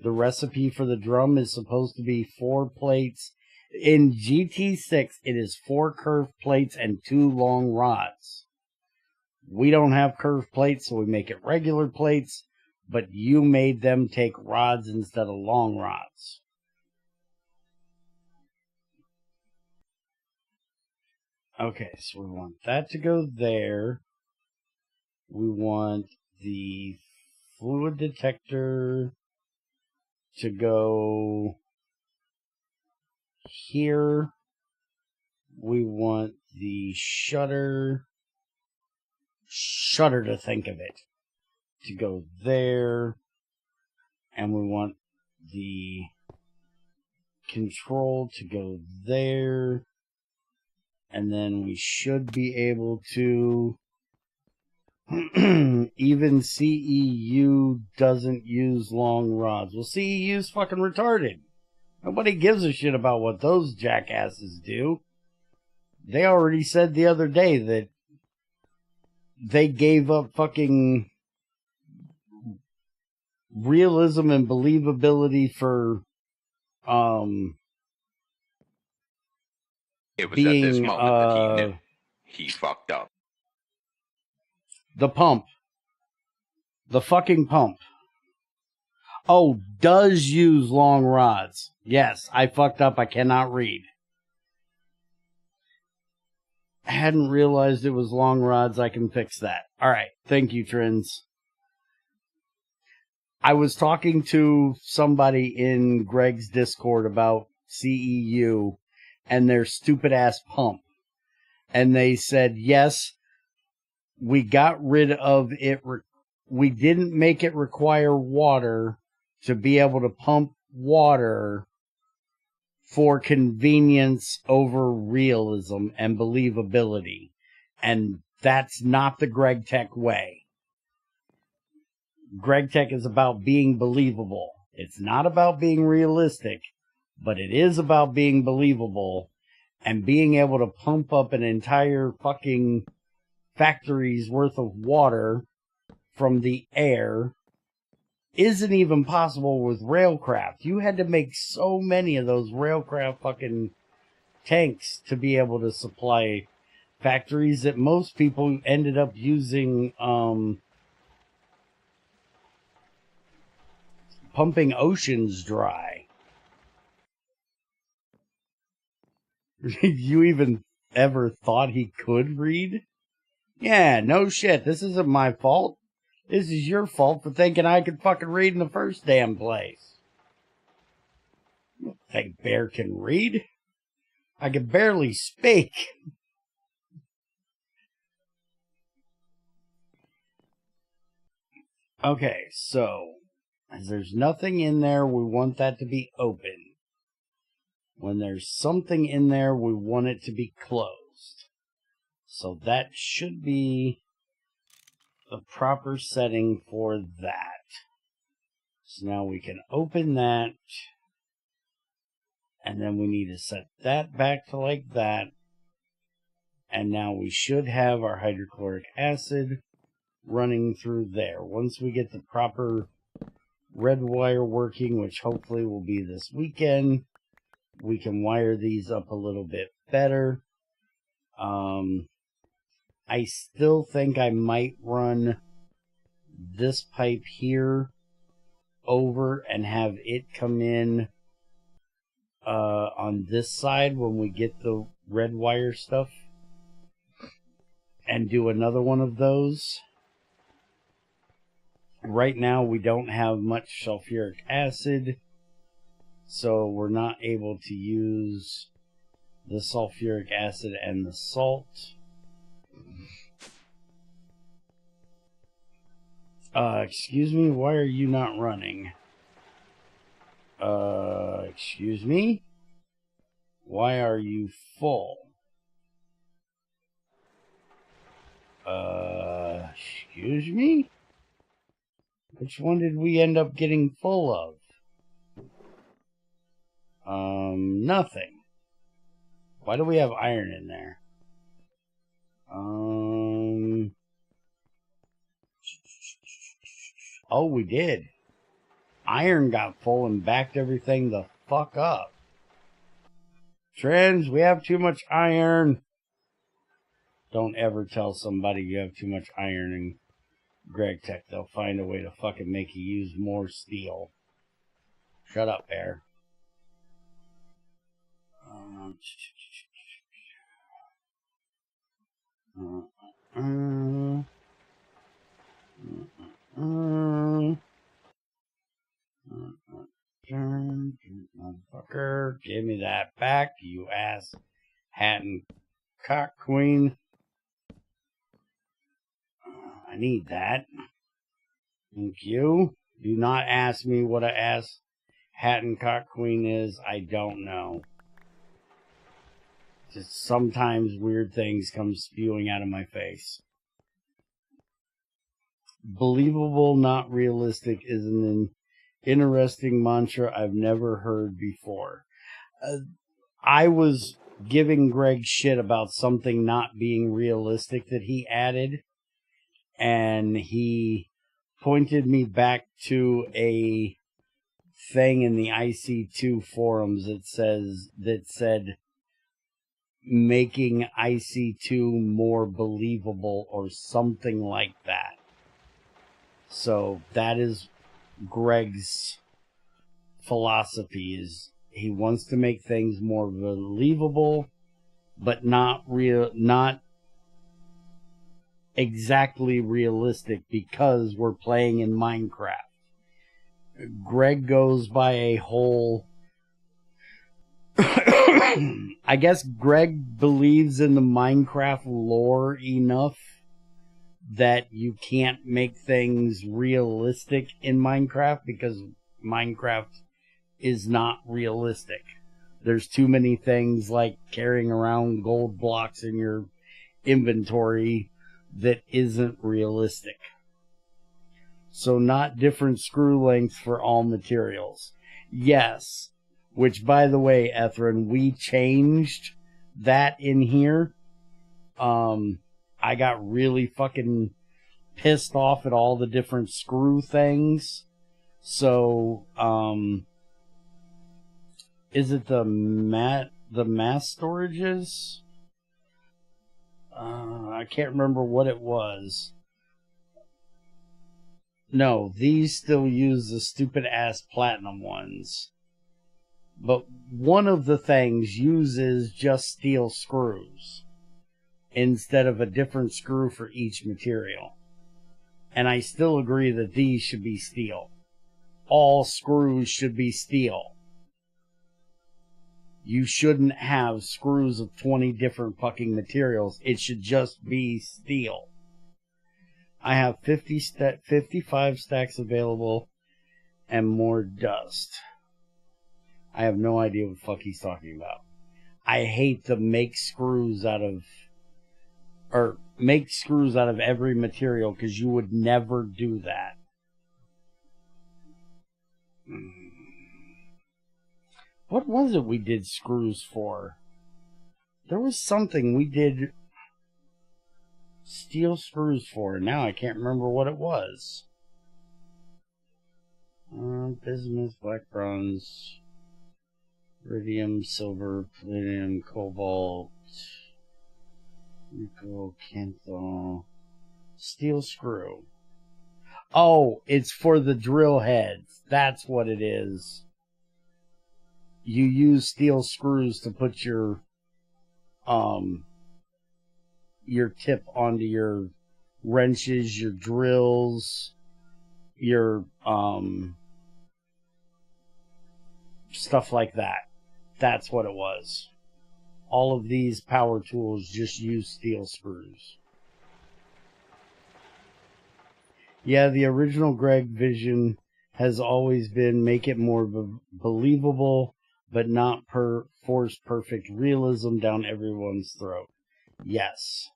The recipe for the drum is supposed to be 4 plates. In GT6, it is 4 curved plates and 2 long rods. We don't have curved plates, so we make it regular plates, but you made them take rods instead of long rods. Okay, so we want that to go there. We want the fluid detector to go here. We want the shutter to think of it, to go there. And we want the control to go there. And then we should be able to... Even CEU doesn't use long rods. Well, CEU's fucking retarded. Nobody gives a shit about what those jackasses do. They already said the other day that they gave up fucking realism and believability for it was being, at this moment that he knew he fucked up. The pump. The fucking pump. Oh, does use long rods. Yes, I fucked up. I cannot read. I hadn't realized it was long rods. I can fix that. Alright, thank you, Trins. I was talking to somebody in Greg's Discord about CEU and their stupid-ass pump. And they said, yes, we got rid of it. We didn't make it require water to be able to pump water for convenience over realism and believability. And that's not the GregTech way. GregTech is about being believable. It's not about being realistic, but it is about being believable and being able to pump up an entire fucking factory's worth of water from the air isn't even possible with railcraft. You had to make so many of those railcraft fucking tanks to be able to supply factories that most people ended up using pumping oceans dry. You even ever thought he could read? Yeah, no shit. This isn't my fault. This is your fault for thinking I could fucking read in the first damn place. You don't think Bear can read? I can barely speak. Okay, so as there's nothing in there, we want that to be open. When there's something in there, we want it to be closed. So that should be the proper setting for that. So now we can open that. And then we need to set that back to like that. And now we should have our hydrochloric acid running through there. Once we get the proper red wire working, which hopefully will be this weekend, we can wire these up a little bit better. I still think I might run this pipe here over and have it come in on this side when we get the red wire stuff, and do another one of those. Right now we don't have much sulfuric acid, so we're not able to use the sulfuric acid and the salt. Excuse me, why are you not running? Excuse me? Why are you full? Excuse me? Which one did we end up getting full of? Nothing. Why do we have iron in there? Oh, we did. Iron got full and backed everything the fuck up. Trends, we have too much iron. Don't ever tell somebody you have too much iron in GregTech. They'll find a way to fucking make you use more steel. Shut up, Bear. Motherfucker, give me that back, you ass hat and cock queen. I need that. Thank you. Do not ask me what a ass hat and cock queen is. I don't know. Just sometimes weird things come spewing out of my face. Believable, not realistic is an interesting mantra I've never heard before. I was giving Greg shit about something not being realistic that he added, and he pointed me back to a thing in the IC2 forums that said making IC2 more believable or something like that. So that is Greg's philosophy, is he wants to make things more believable, but not exactly realistic, because we're playing in Minecraft. Greg goes by a whole I guess Greg believes in the Minecraft lore enough that you can't make things realistic in Minecraft, because Minecraft is not realistic. There's too many things like carrying around gold blocks in your inventory that isn't realistic. So not different screw lengths for all materials. Yes, which, by the way, Ethrin, we changed that in here. I got really fucking pissed off at all the different screw things. So, is it the mass storages? I can't remember what it was. No, these still use the stupid ass platinum ones. But one of the things uses just steel screws instead of a different screw for each material. And I still agree that these should be steel. All screws should be steel. You shouldn't have screws of 20 different fucking materials. It should just be steel. I have 55 stacks available and more dust. I have no idea what the fuck he's talking about. I hate to make screws out of every material, because you would never do that. What was it we did screws for? There was something we did steel screws for. Now I can't remember what it was. Bismuth, black bronze, iridium, silver, palladium, cobalt, nickel, canthal, steel screw. Oh, it's for the drill heads. That's what it is. You use steel screws to put your tip onto your wrenches, your drills, your stuff like that. That's what it was. All of these power tools just use steel screws. Yeah, the original Greg vision has always been make it more believable, but not force perfect realism down everyone's throat. Yes.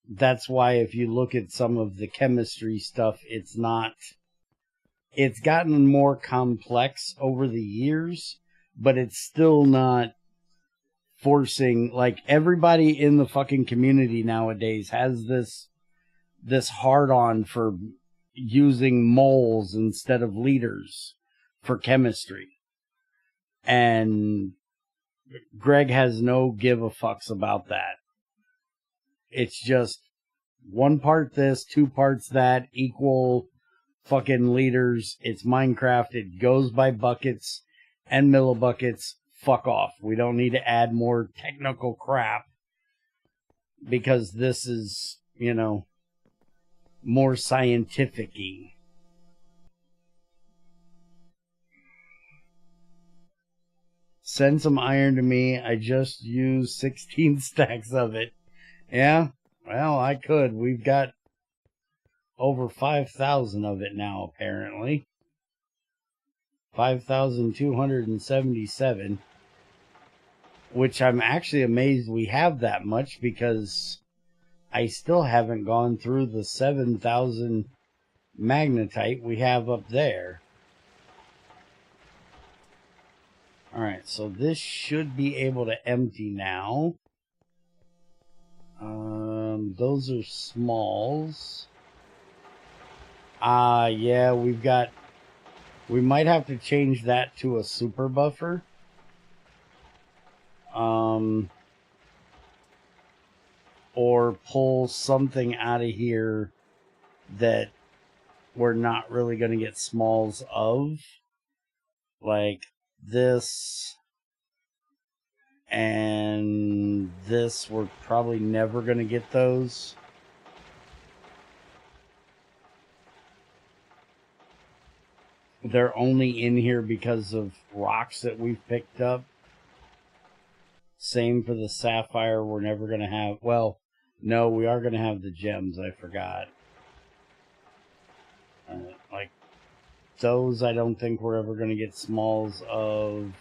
That's why if you look at some of the chemistry stuff, it's gotten more complex over the years, but it's still not forcing, like, everybody in the fucking community nowadays has this hard-on for using moles instead of liters for chemistry. And Greg has no give a fucks about that. It's just 1 part this, 2 parts that, equal fucking liters. It's Minecraft. It goes by buckets and millibuckets. Fuck off. We don't need to add more technical crap, because this is, more scientific-y. Send some iron to me. I just used 16 stacks of it. Yeah, well, I could. We've got over 5,000 of it now, apparently. 5,277. Which I'm actually amazed we have that much, because I still haven't gone through the 7,000 magnetite we have up there. Alright, so this should be able to empty now. Those are smalls. Yeah, we might have to change that to a super buffer. Or pull something out of here that we're not really going to get smalls of. Like this and this, we're probably never going to get those. They're only in here because of rocks that we've picked up. Same for the sapphire. We're never going to have... Well, no, we are going to have the gems. I forgot. Like, those I don't think we're ever going to get smalls of.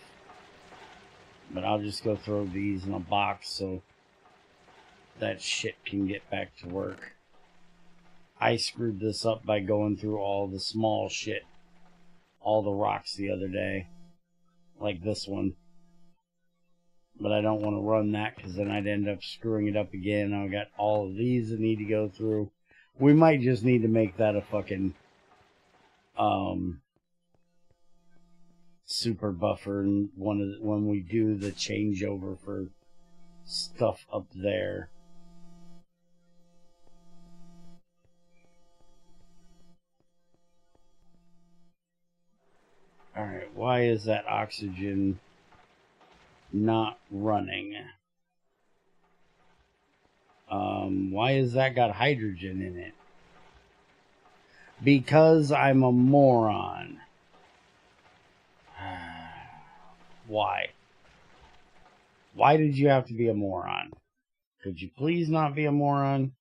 But I'll just go throw these in a box so that shit can get back to work. I screwed this up by going through all the small shit. All the rocks the other day. Like this one. But I don't want to run that, because then I'd end up screwing it up again. I've got all of these that need to go through. We might just need to make that a fucking super buffer and when we do the changeover for stuff up there. Alright, why is that oxygen not running? Why has that got hydrogen in it? Because I'm a moron. Why? Why did you have to be a moron? Could you please not be a moron?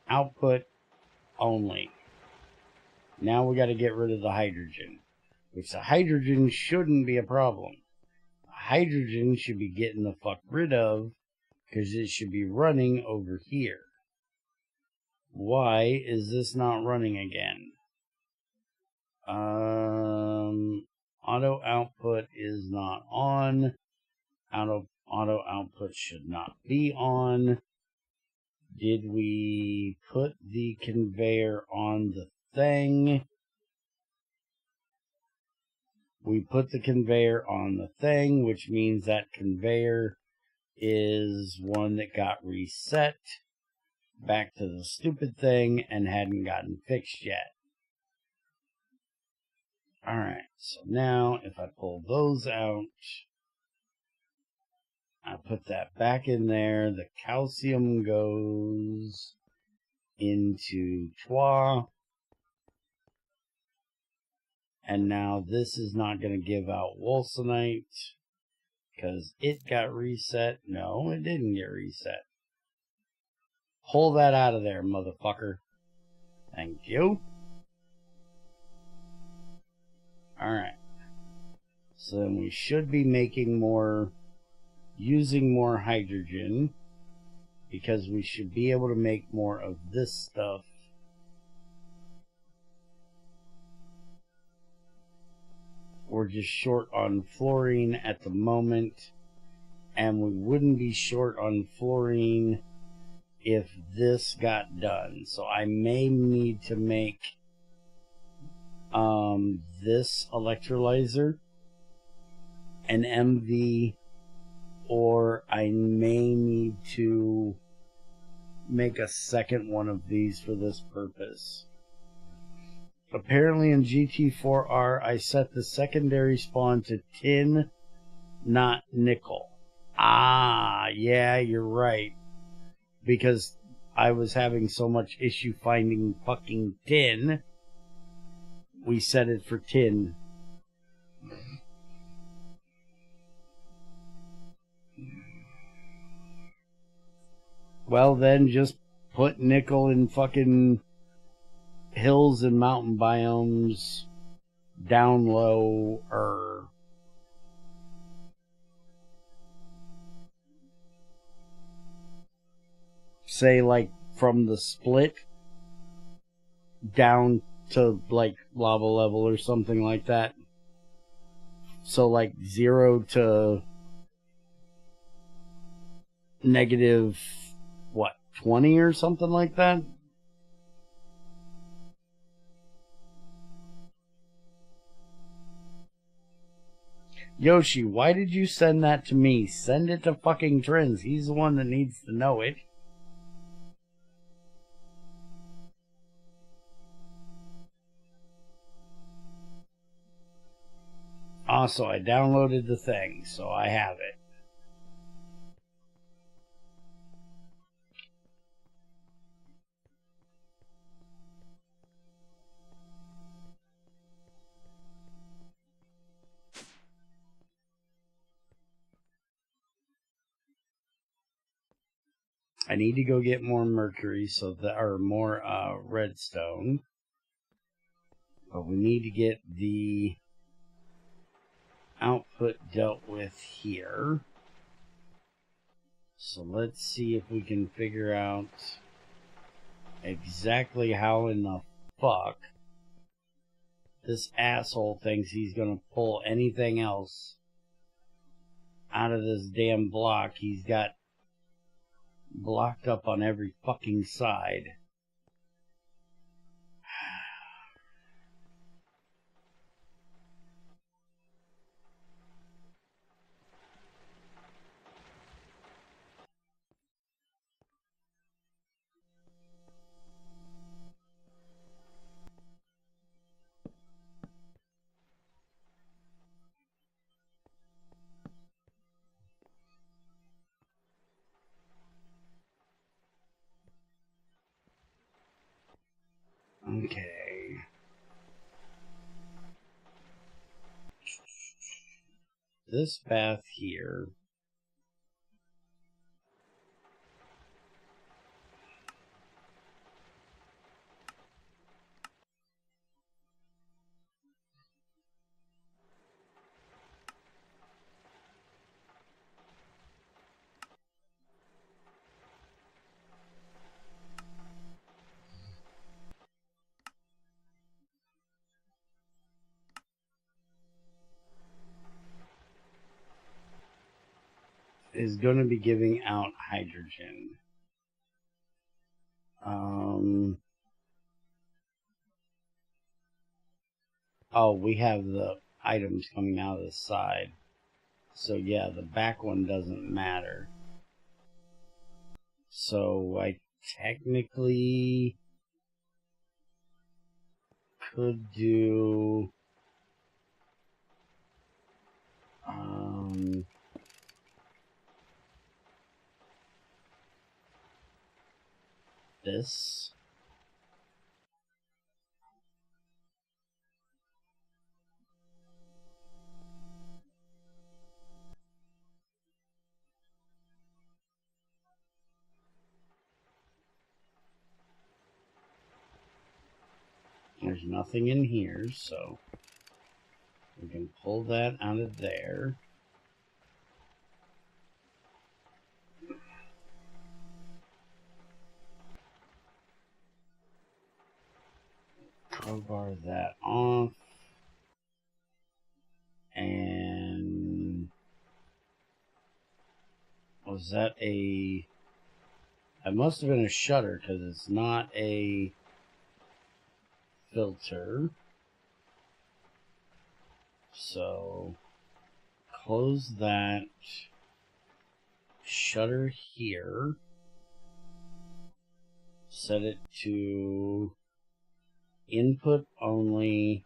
Output only. Now we got to get rid of the hydrogen, which the hydrogen shouldn't be a problem. The hydrogen should be getting the fuck rid of because it should be running over here. Why is this not running again? Auto output is not on. Auto output should not be on. Did we put the conveyor on the thing? We put the conveyor on the thing, which means that conveyor is one that got reset back to the stupid thing and hadn't gotten fixed yet. Alright, so now if I pull those out, I put that back in there, the calcium goes into TWA, and now this is not going to give out wolfenite because it got reset. No, it didn't get reset. Pull that out of there, motherfucker. Thank you. Alright. So then we should be making more, using more hydrogen, because we should be able to make more of this stuff. We're just short on fluorine at the moment, and we wouldn't be short on fluorine if this got done. So I may need to make this electrolyzer an MV, or I may need to make a second one of these for this purpose. Apparently in GT4R I set the secondary spawn to tin, not nickel. Ah, yeah, you're right. Because I was having so much issue finding fucking tin, we set it for tin. Well, then just put nickel in fucking hills and mountain biomes down low, or say like from the split down to like lava level or something like that. So like 0 to negative, what, 20 or something like that? Yoshi, why did you send that to me? Send it to fucking Trends. He's the one that needs to know it. Also, I downloaded the thing, so I have it. I need to go get more mercury, so that, or more redstone. But we need to get the output dealt with here. So let's see if we can figure out exactly how in the fuck this asshole thinks he's gonna pull anything else out of this damn block he's got blocked up on every fucking side. Okay. this bath here is going to be giving out hydrogen. Oh, we have the items coming out of the side. So yeah, the back one doesn't matter. So I technically could do this. There's nothing in here, so we can pull that out of there. Crowbar that off. And was that a... That must have been a shutter because it's not a filter. So close that. Shutter here. Set it to input only.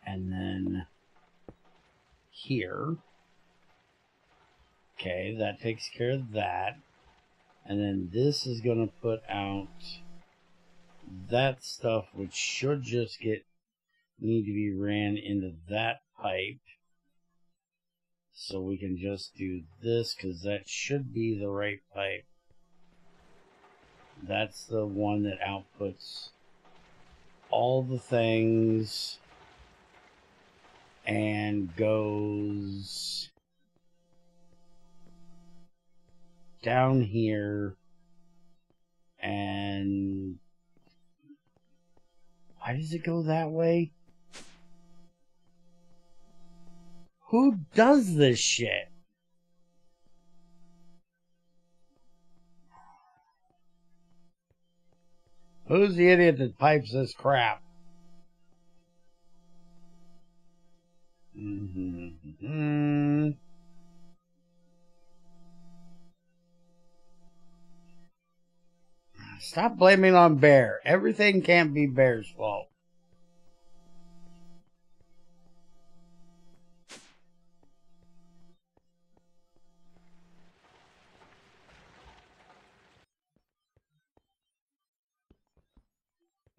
And then here. Okay, that takes care of that. And then this is going to put out that stuff, which should just need to be ran into that pipe. So we can just do this, because that should be the right pipe. That's the one that outputs all the things and goes down here. And why does it go that way? Who does this shit? Who's the idiot that pipes this crap? Stop blaming on Bear. Everything can't be Bear's fault.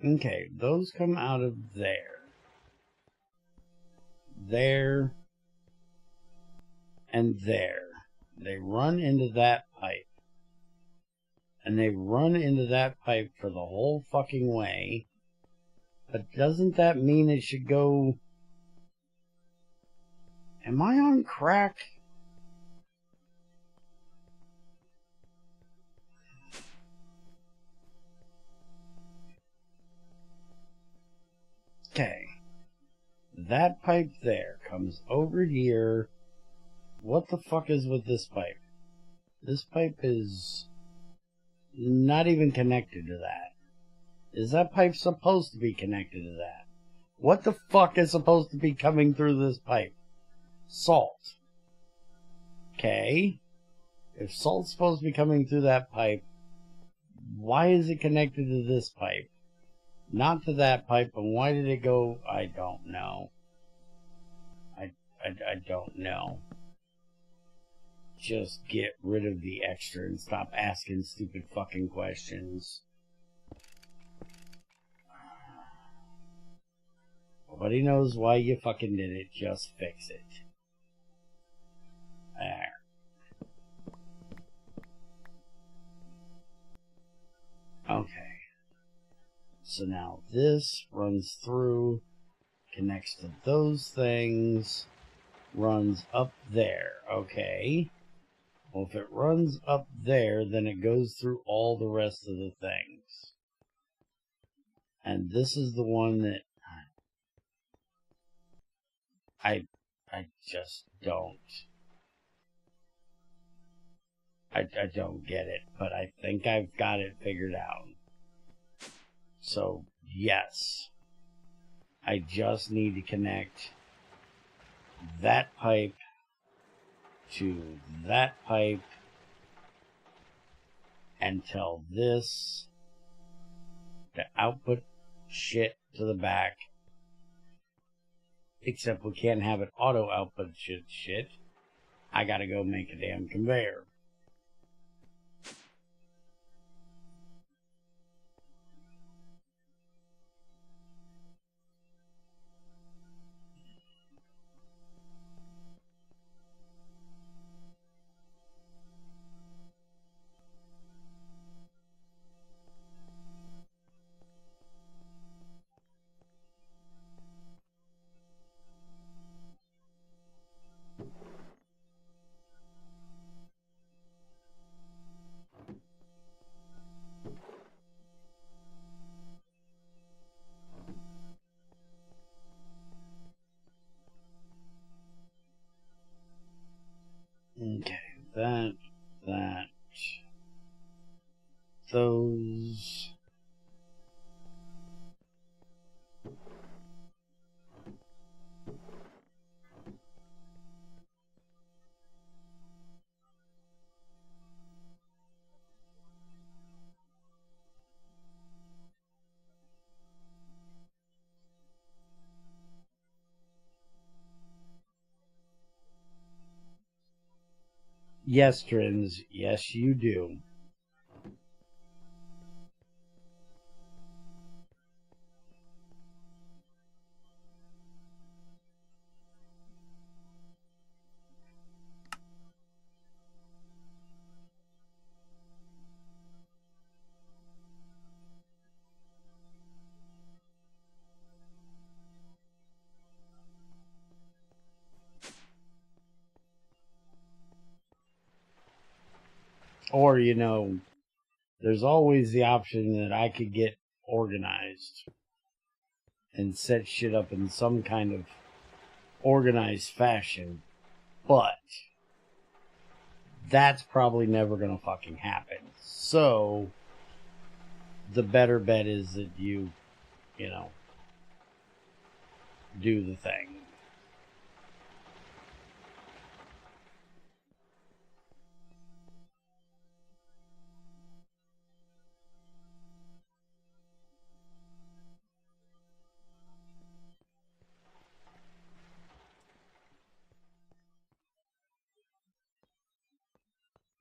Okay, those come out of there. There. And there. They run into that pipe. And they run into that pipe for the whole fucking way. But doesn't that mean it should go... Am I on crack? Okay. That pipe there comes over here. What the fuck is with this pipe? This pipe is not even connected to that. Is that pipe supposed to be connected to that? What the fuck is supposed to be coming through this pipe? Salt. Okay. If salt's supposed to be coming through that pipe, why is it connected to this pipe? Not to that pipe, and why did it go? I don't know. I don't know. Just get rid of the extra and stop asking stupid fucking questions. Nobody knows why you fucking did it. Just fix it. There. Okay. So now this runs through, connects to those things, runs up there. Okay. Well, if it runs up there, then it goes through all the rest of the things. And this is the one that I just don't. I don't get it, but I think I've got it figured out. So, yes. I just need to connect that pipe to that pipe and tell this to output shit to the back. Except we can't have it auto output shit. I gotta go make a damn conveyor. Okay, that, those. Yes, Trins, yes you do. Or, you know, there's always the option that I could get organized and set shit up in some kind of organized fashion, but that's probably never gonna fucking happen. So the better bet is that you know, do the thing.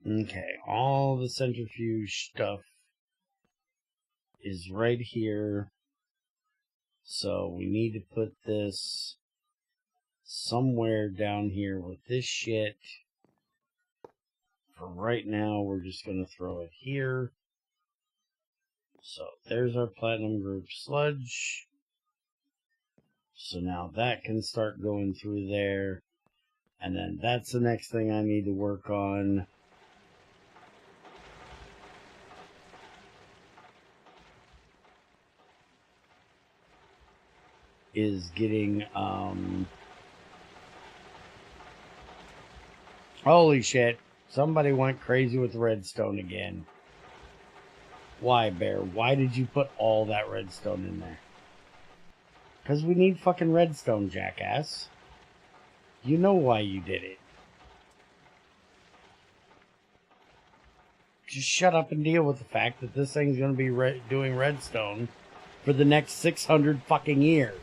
Okay, all the centrifuge stuff is right here. So we need to put this somewhere down here with this shit. For right now, we're just going to throw it here. So there's our platinum group sludge. So now that can start going through there. And then that's the next thing I need to work on. Is getting, holy shit. Somebody went crazy with redstone again. Why, Bear? Why did you put all that redstone in there? Because we need fucking redstone, jackass. You know why you did it. Just shut up and deal with the fact that this thing's going to be doing redstone for the next 600 fucking years.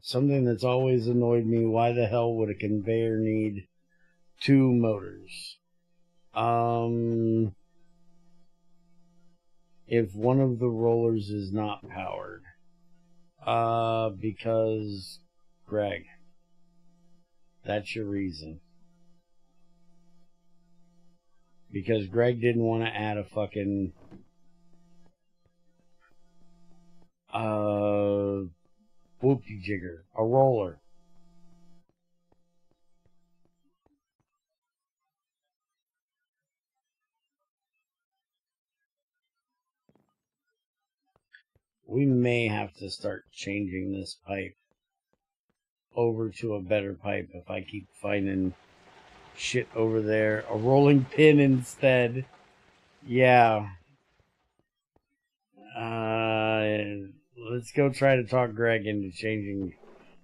something that's always annoyed me. Why the hell would a conveyor need 2 motors? If one of the rollers is not powered. Because, Greg, that's your reason. Because Greg didn't want to add a fucking whoopty jigger, a roller. We may have to start changing this pipe over to a better pipe if I keep finding shit over there. A rolling pin instead. Yeah. Let's go try to talk Greg into changing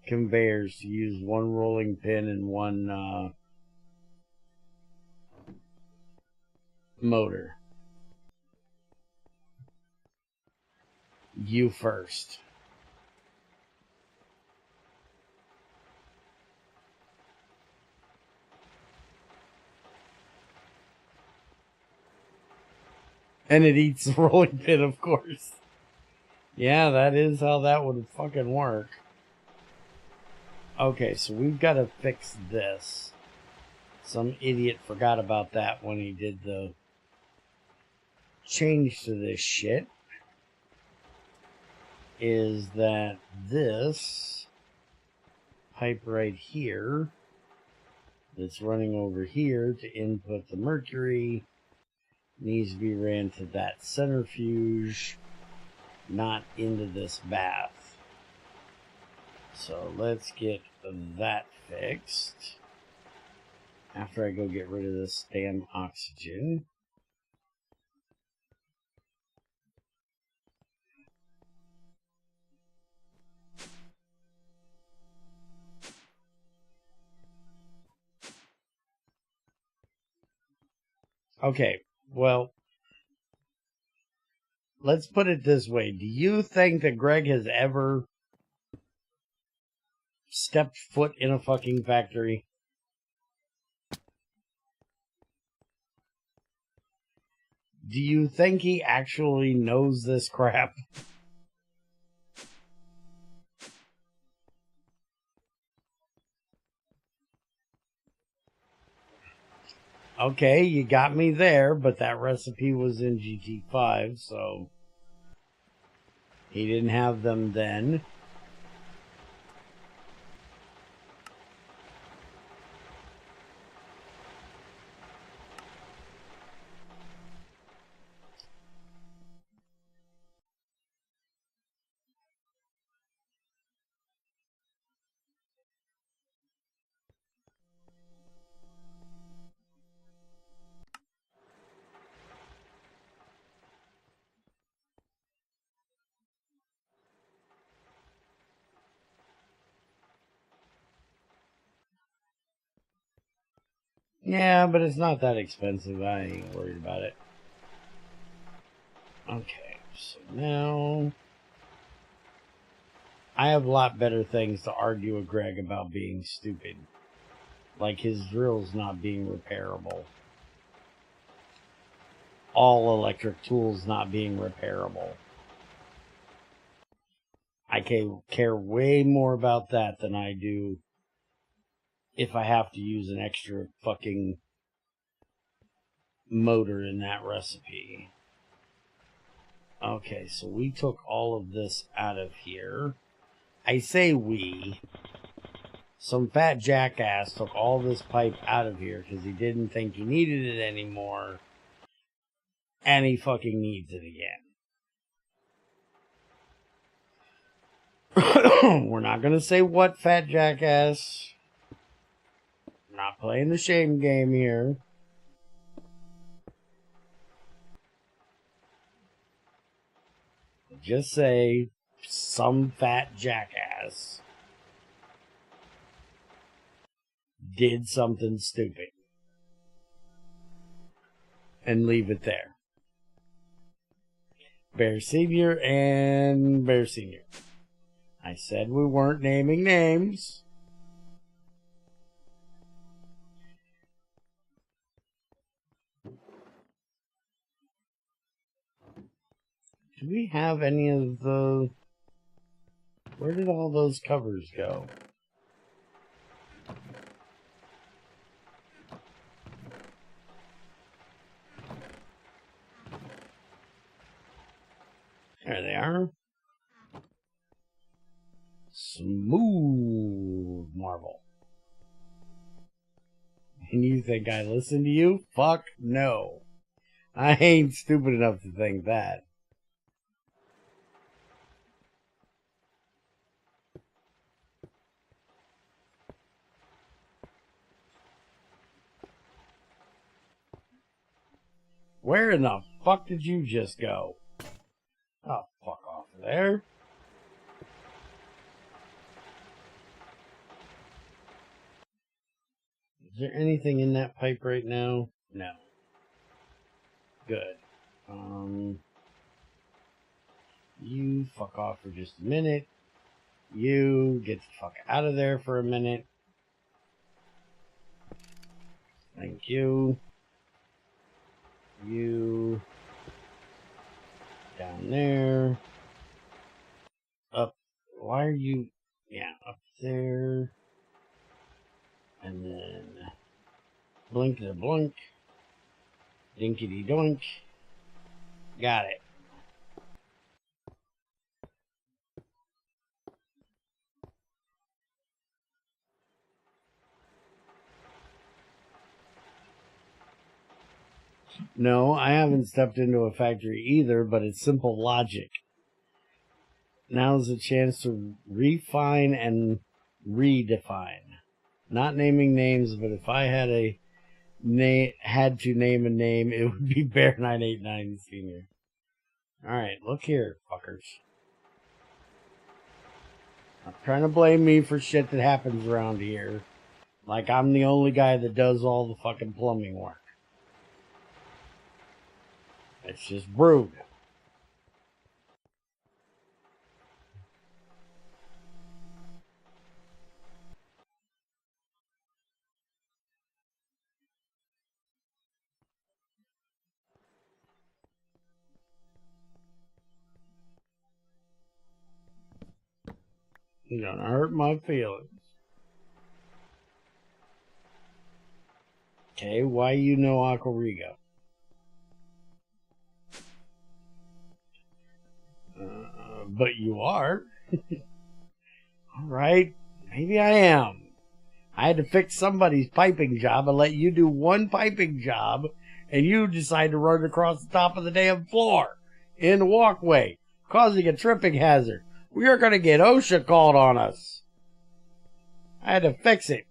conveyors to use 1 rolling pin and 1 motor. You first. And it eats the rolling pin, of course. Yeah, that is how that would fucking work. Okay, so we've got to fix this. Some idiot forgot about that when he did the change to this shit. Is that this pipe right here that's running over here to input the mercury needs to be ran to that centrifuge, not into this bath. So let's get that fixed after I go get rid of this damn oxygen. Okay, well, let's put it this way. Do you think that Greg has ever stepped foot in a fucking factory? Do you think he actually knows this crap? Okay, you got me there, but that recipe was in GT5, so he didn't have them then. Yeah, but it's not that expensive. I ain't worried about it. Okay, so now I have a lot better things to argue with Greg about being stupid. Like his drill's not being repairable. All electric tools not being repairable. I care way more about that than I do if I have to use an extra fucking motor in that recipe. Okay, so we took all of this out of here. I say we. Some fat jackass took all this pipe out of here because he didn't think he needed it anymore. And he fucking needs it again. We're not going to say what fat jackass. I'm not playing the shame game here. Just say some fat jackass did something stupid. And leave it there. Bear Senior and Bear Senior. I said we weren't naming names. Do we have any of the... Where did all those covers go? There they are. Smooth marble. And you think I listen to you? Fuck no. I ain't stupid enough to think that. Where in the fuck did you just go? Oh, fuck off of there. Is there anything in that pipe right now? No. Good. You fuck off for just a minute. You get the fuck out of there for a minute. Thank you. You down there. Up. Why are you? Yeah, up there. And then blink to blunk. Dinkity doink. Got it. No, I haven't stepped into a factory either, but it's simple logic. Now's a chance to refine and redefine. Not naming names, but if I had to name a name, it would be Bear989 Senior. Alright, look here, fuckers. I'm trying to blame me for shit that happens around here. Like I'm the only guy that does all the fucking plumbing work. It's just brood. You're gonna hurt my feelings. Okay, why you know Aqua? But you are. Alright, maybe I am. I had to fix somebody's piping job and let you do one piping job, and you decide to run across the top of the damn floor in the walkway, causing a tripping hazard. We are going to get OSHA called on us. I had to fix it.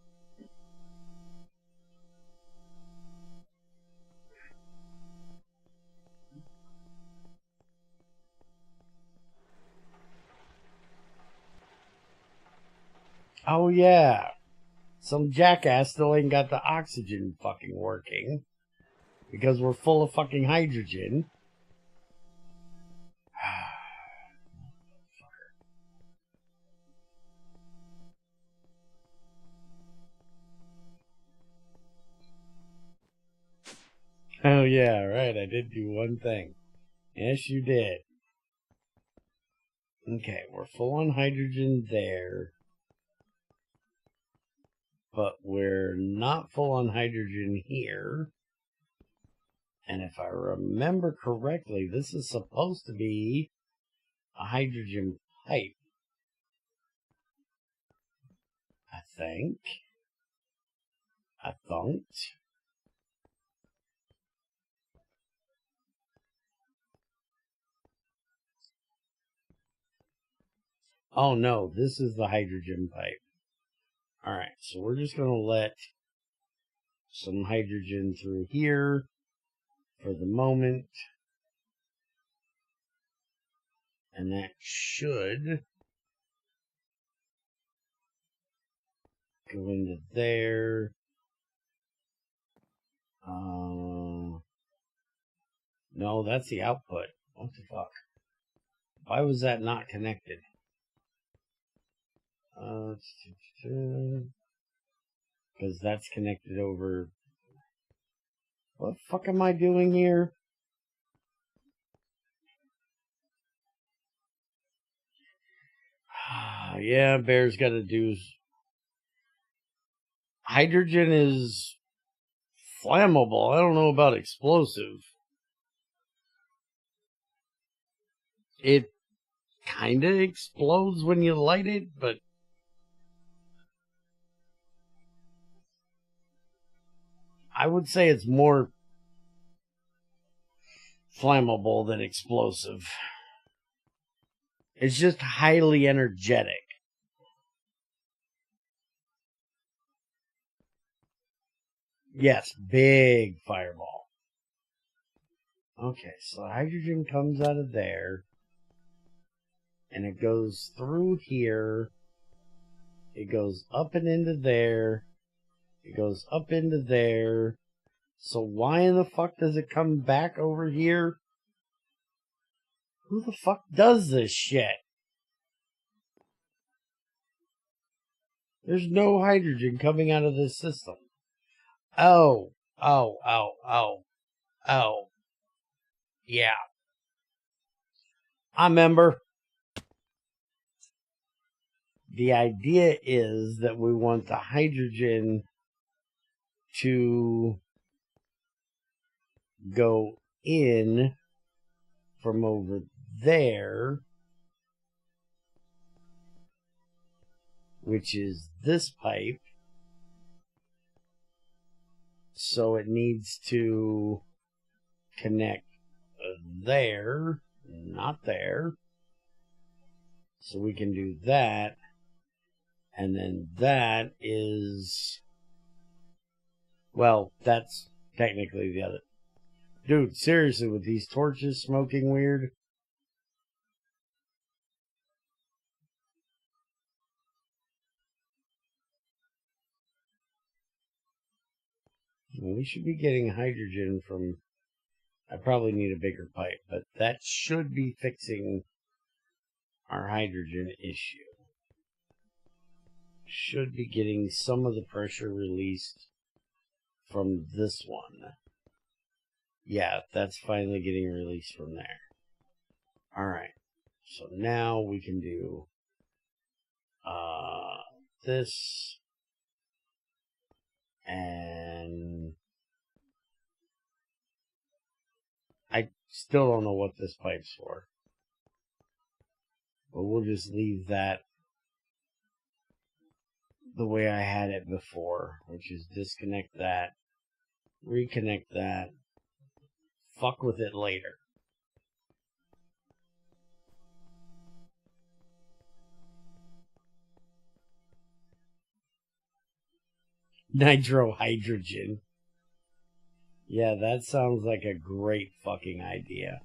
Oh yeah. Some jackass still ain't got the oxygen fucking working. Because we're full of fucking hydrogen. Oh yeah, right, I did do one thing. Yes, you did. Okay, we're full on hydrogen there. But we're not full on hydrogen here. And if I remember correctly, this is supposed to be a hydrogen pipe. I think. I thunked. Oh no, this is the hydrogen pipe. Alright, so we're just going to let some hydrogen through here for the moment. And that should go into there. No, that's the output. What the fuck? Why was that not connected? Because that's connected over. What the fuck am I doing here? Yeah, Bear's got to do. Hydrogen is flammable. I don't know about explosive. It kind of explodes when you light it, but I would say it's more flammable than explosive. It's just highly energetic. Yes, big fireball. Okay, so hydrogen comes out of there. And it goes through here. It goes up and into there. It goes up into there. So why in the fuck does it come back over here? Who the fuck does this shit? There's no hydrogen coming out of this system. Oh. Yeah. I remember. The idea is that we want the hydrogen to go in from over there, which is this pipe. So it needs to connect there, not there. So we can do that. And then that is, well, that's technically the other. Dude, seriously, with these torches smoking weird. We should be getting hydrogen from, I probably need a bigger pipe, but that should be fixing our hydrogen issue. Should be getting some of the pressure released from this one. Yeah, that's finally getting released from there. Alright, so now we can do this, and I still don't know what this pipe's for, but we'll just leave that the way I had it before, which is disconnect that, reconnect that, fuck with it later. Nitrohydrogen. Yeah, that sounds like a great fucking idea.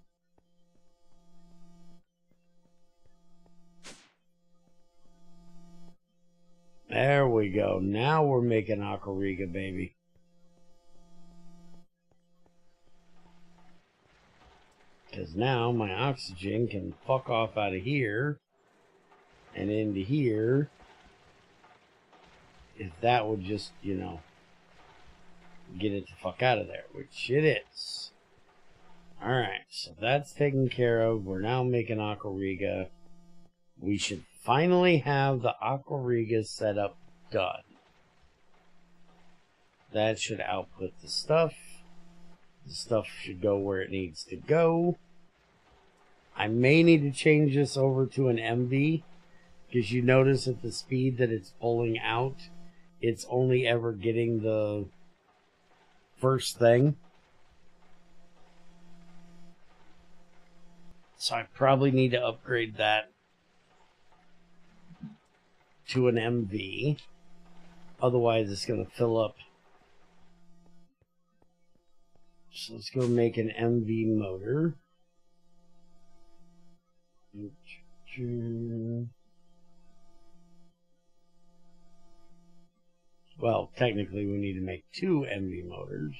There we go. Now we're making Aqua, baby. Because now my oxygen can fuck off out of here and into here. If that would just, you know, get it the fuck out of there, which it is. Alright, so that's taken care of. We're now making Aqua. We should finally have the Aqua setup done. That should output the stuff. The stuff should go where it needs to go. I may need to change this over to an MV, because you notice at the speed that it's pulling out, it's only ever getting the first thing. So I probably need to upgrade that to an MV. Otherwise it's going to fill up. So let's go make an MV motor. Well, technically we need to make 2 MV motors.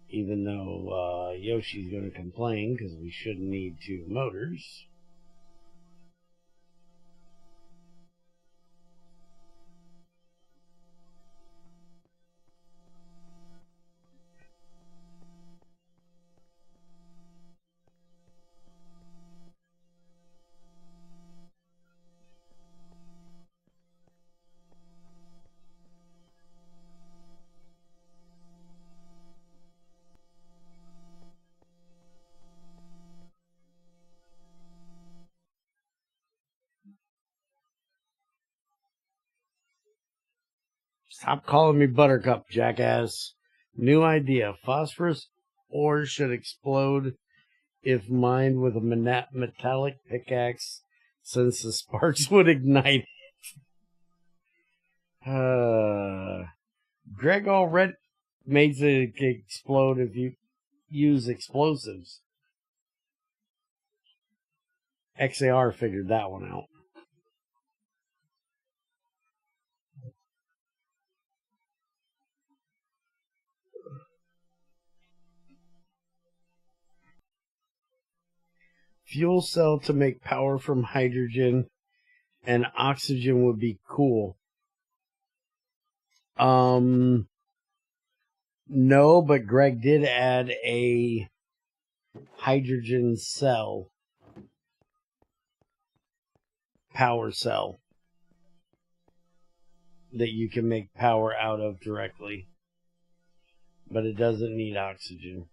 Even though Yoshi's going to complain because we shouldn't need 2 motors. Stop calling me Buttercup, jackass. New idea. Phosphorus ore should explode if mined with a metallic pickaxe, since the sparks would ignite it. Greg already makes it explode if you use explosives. XAR figured that one out. Fuel cell to make power from hydrogen and oxygen would be cool. No, but Greg did add a hydrogen cell. Power cell. That you can make power out of directly. But it doesn't need oxygen.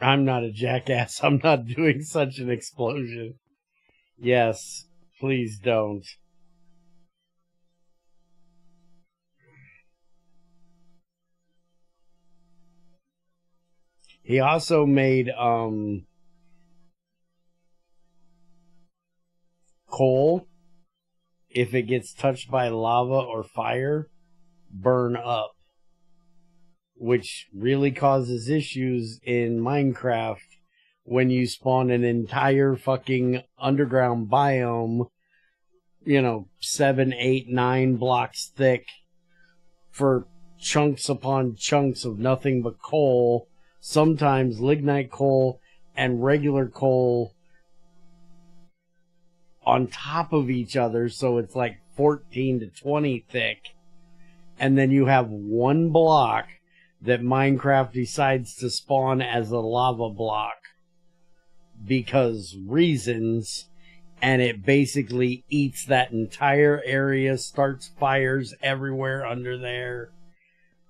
I'm not a jackass. I'm not doing such an explosion. Yes, please don't. He also made coal, if it gets touched by lava or fire, burn up, which really causes issues in Minecraft when you spawn an entire fucking underground biome, 7, 8, 9 blocks thick for chunks upon chunks of nothing but coal, sometimes lignite coal and regular coal on top of each other, so it's like 14 to 20 thick, and then you have one block that Minecraft decides to spawn as a lava block because reasons, and it basically eats that entire area, starts fires everywhere under there.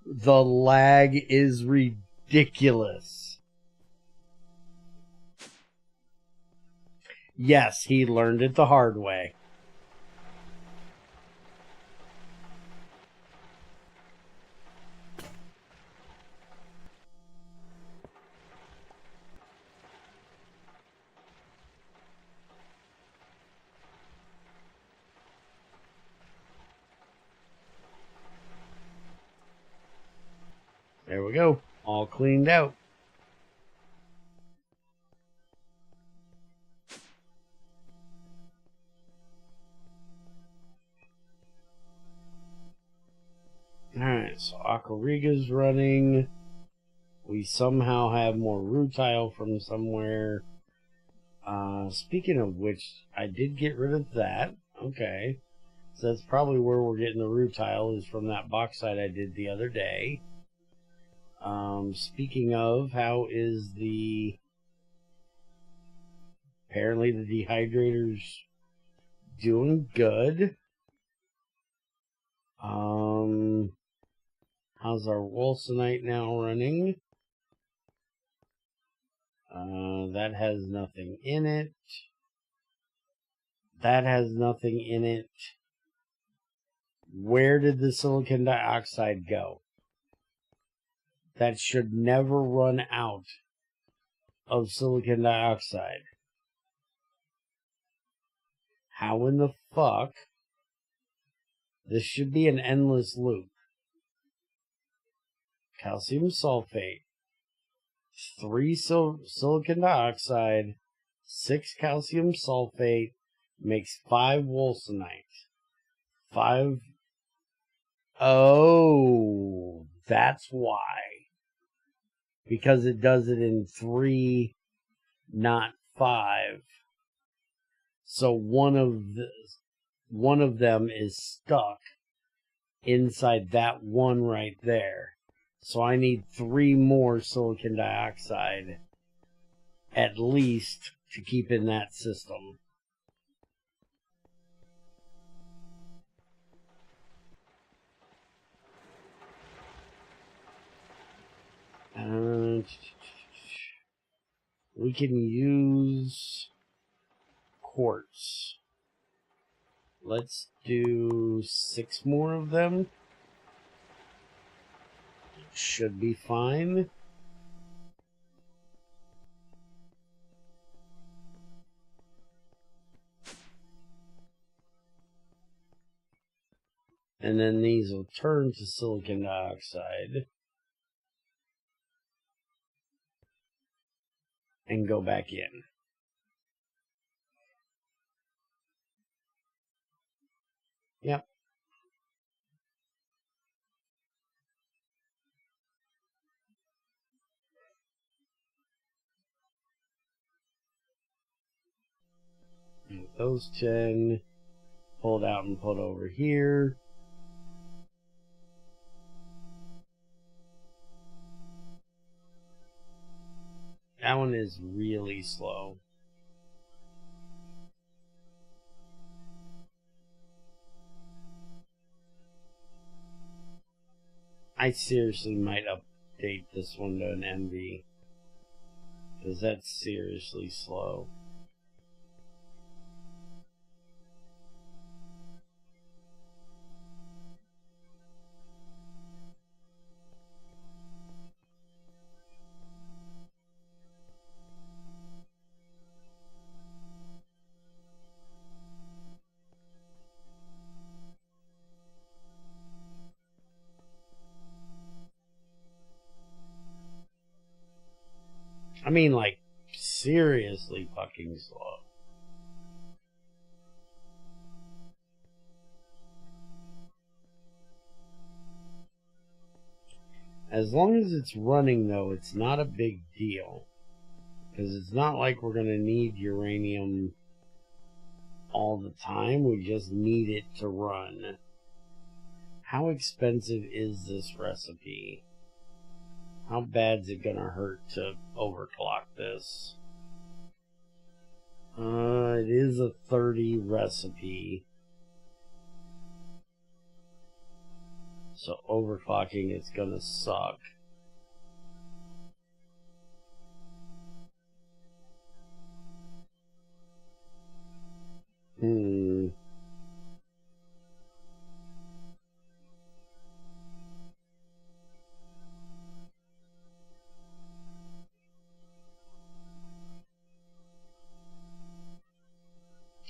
The lag is ridiculous. Yes, he learned it the hard way. There we go. All cleaned out. Alright, so Aqua Regia's running. We somehow have more rutile from somewhere. Speaking of which, I did get rid of that. Okay. So that's probably where we're getting the rutile, is from that bauxite I did the other day. Speaking of, how is the... Apparently the dehydrator's doing good. How's our Wolstenite now running? That has nothing in it. That has nothing in it. Where did the silicon dioxide go? That should never run out of silicon dioxide. How in the fuck? This should be an endless loop. Calcium sulfate. 3 silicon dioxide. 6 calcium sulfate. Makes 5 Wolstenite. 5... Oh, that's why. Because it does it in 3, not 5. So one of them is stuck inside that one right there. So I need 3 more silicon dioxide at least to keep in that system. We can use quartz. Let's do 6 more of them. Should be fine. And then these will turn to silicon dioxide and go back in. Yep. Those 10 pulled out and put over here. That one is really slow. I seriously might update this one to an MV, because that's seriously slow. I mean, like, seriously fucking slow. As long as it's running, though, it's not a big deal. Because it's not like we're going to need uranium all the time. We just need it to run. How expensive is this recipe? How bad's it going to hurt to overclock this? It is a 30 recipe. So overclocking it's going to suck.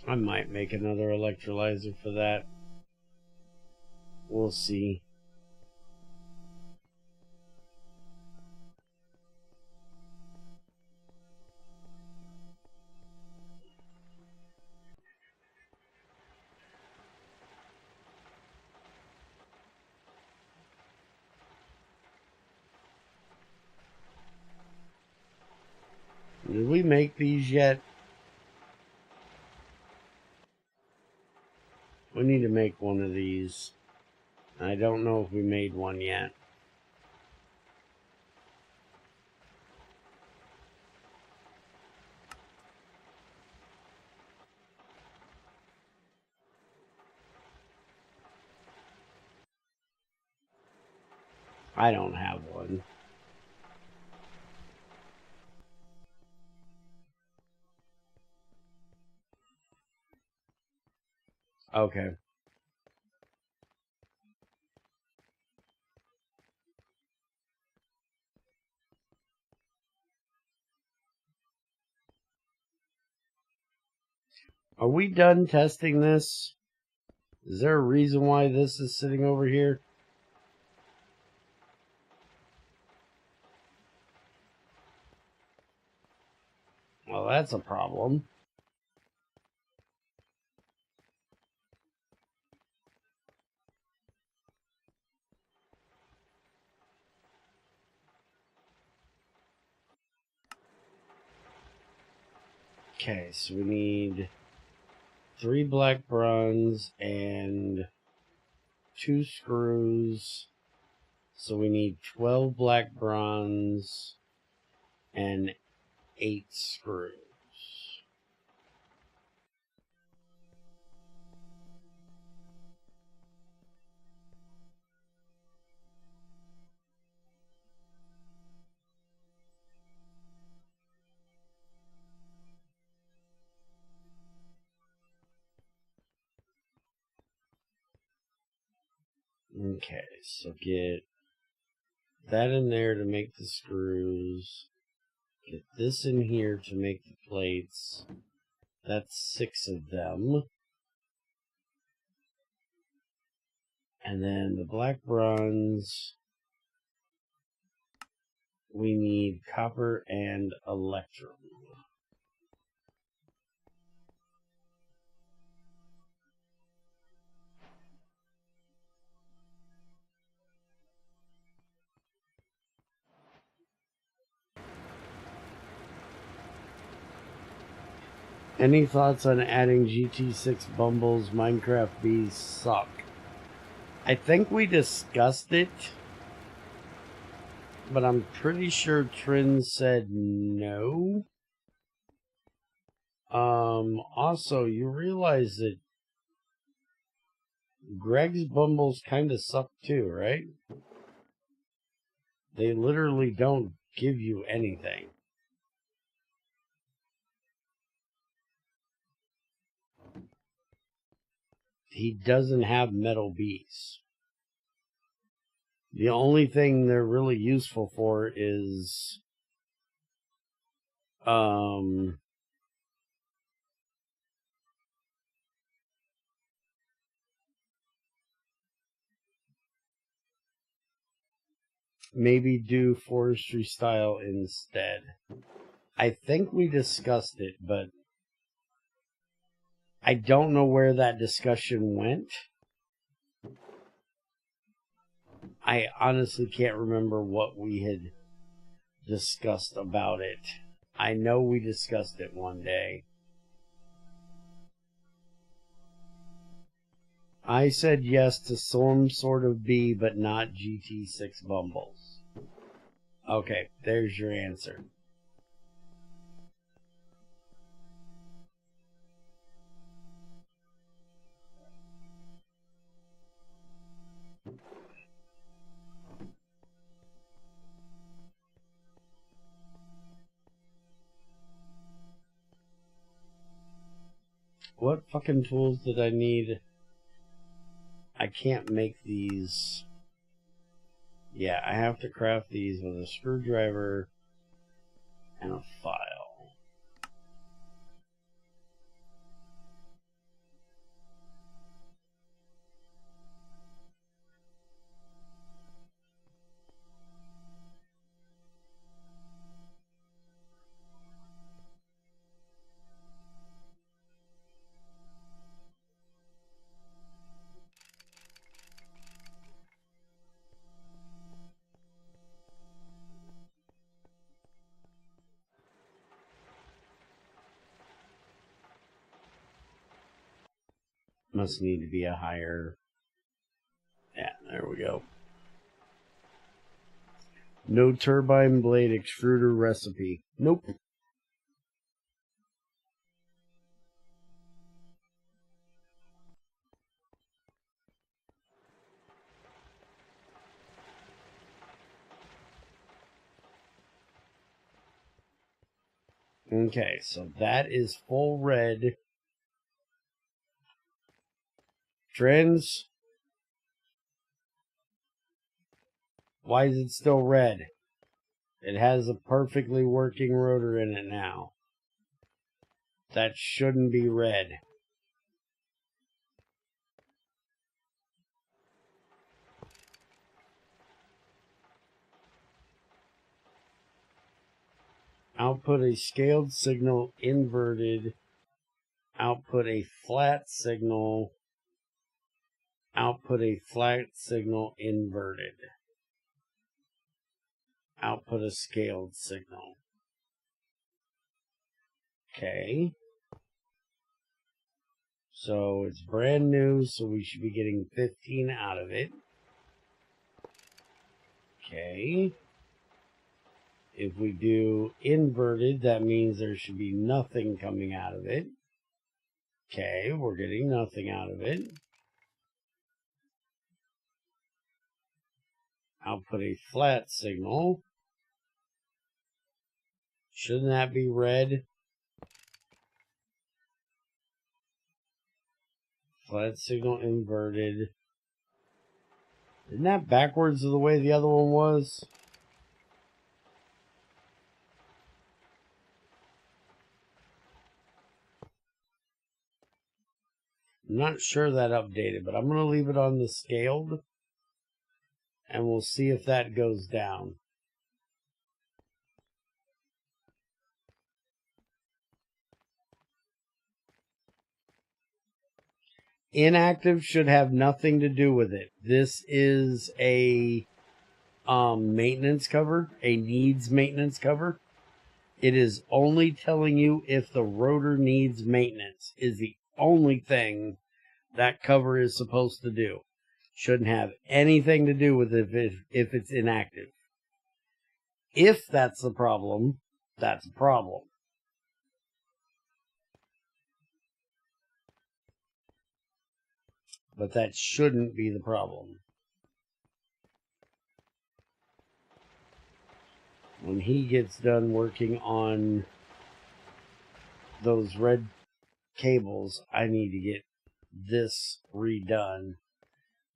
I might make another electrolyzer for that. We'll see. Did we make these yet? We need to make one of these. I don't know if we made one yet. I don't have one. Okay. Are we done testing this? Is there a reason why this is sitting over here? Well, that's a problem. Okay, so we need 3 black bronze and 2 screws. So we need 12 black bronze and 8 screws. Okay, so get that in there to make the screws. Get this in here to make the plates. That's 6 of them. And then the black bronze, we need copper and electrum. Any thoughts on adding GT6 Bumbles? Minecraft bees suck. I think we discussed it, but I'm pretty sure Trin said no. Also, you realize that Greg's Bumbles kind of suck too, right? They literally don't give you anything. He doesn't have metal bees. The only thing they're really useful for is maybe do forestry style instead. I think we discussed it, but I don't know where that discussion went. I honestly can't remember what we had discussed about it. I know we discussed it one day. I said yes to some sort of bee, but not GT6 Bumbles. Okay, there's your answer. What fucking tools did I need? I can't make these. Yeah, I have to craft these with a screwdriver and a file. Must need to be a higher. Yeah, there we go. No turbine blade extruder recipe. Nope. Okay, so that is full red. Trends. Why is it still red? It has a perfectly working rotor in it now. That shouldn't be red. Output a scaled signal inverted. Output a flat signal. Output a flat signal inverted. Output a scaled signal. Okay. So it's brand new, so we should be getting 15 out of it. Okay. If we do inverted, that means there should be nothing coming out of it. Okay, we're getting nothing out of it. Output a flat signal. Shouldn't that be red? Flat signal inverted. Isn't that backwards of the way the other one was? I'm not sure that updated, but I'm going to leave it on the scaled. And we'll see if that goes down. Inactive should have nothing to do with it. This is a maintenance cover, a needs maintenance cover. It is only telling you if the rotor needs maintenance, is the only thing that cover is supposed to do. Shouldn't have anything to do with it if it's inactive. If that's the problem, that's a problem. But that shouldn't be the problem. When he gets done working on those red cables, I need to get this redone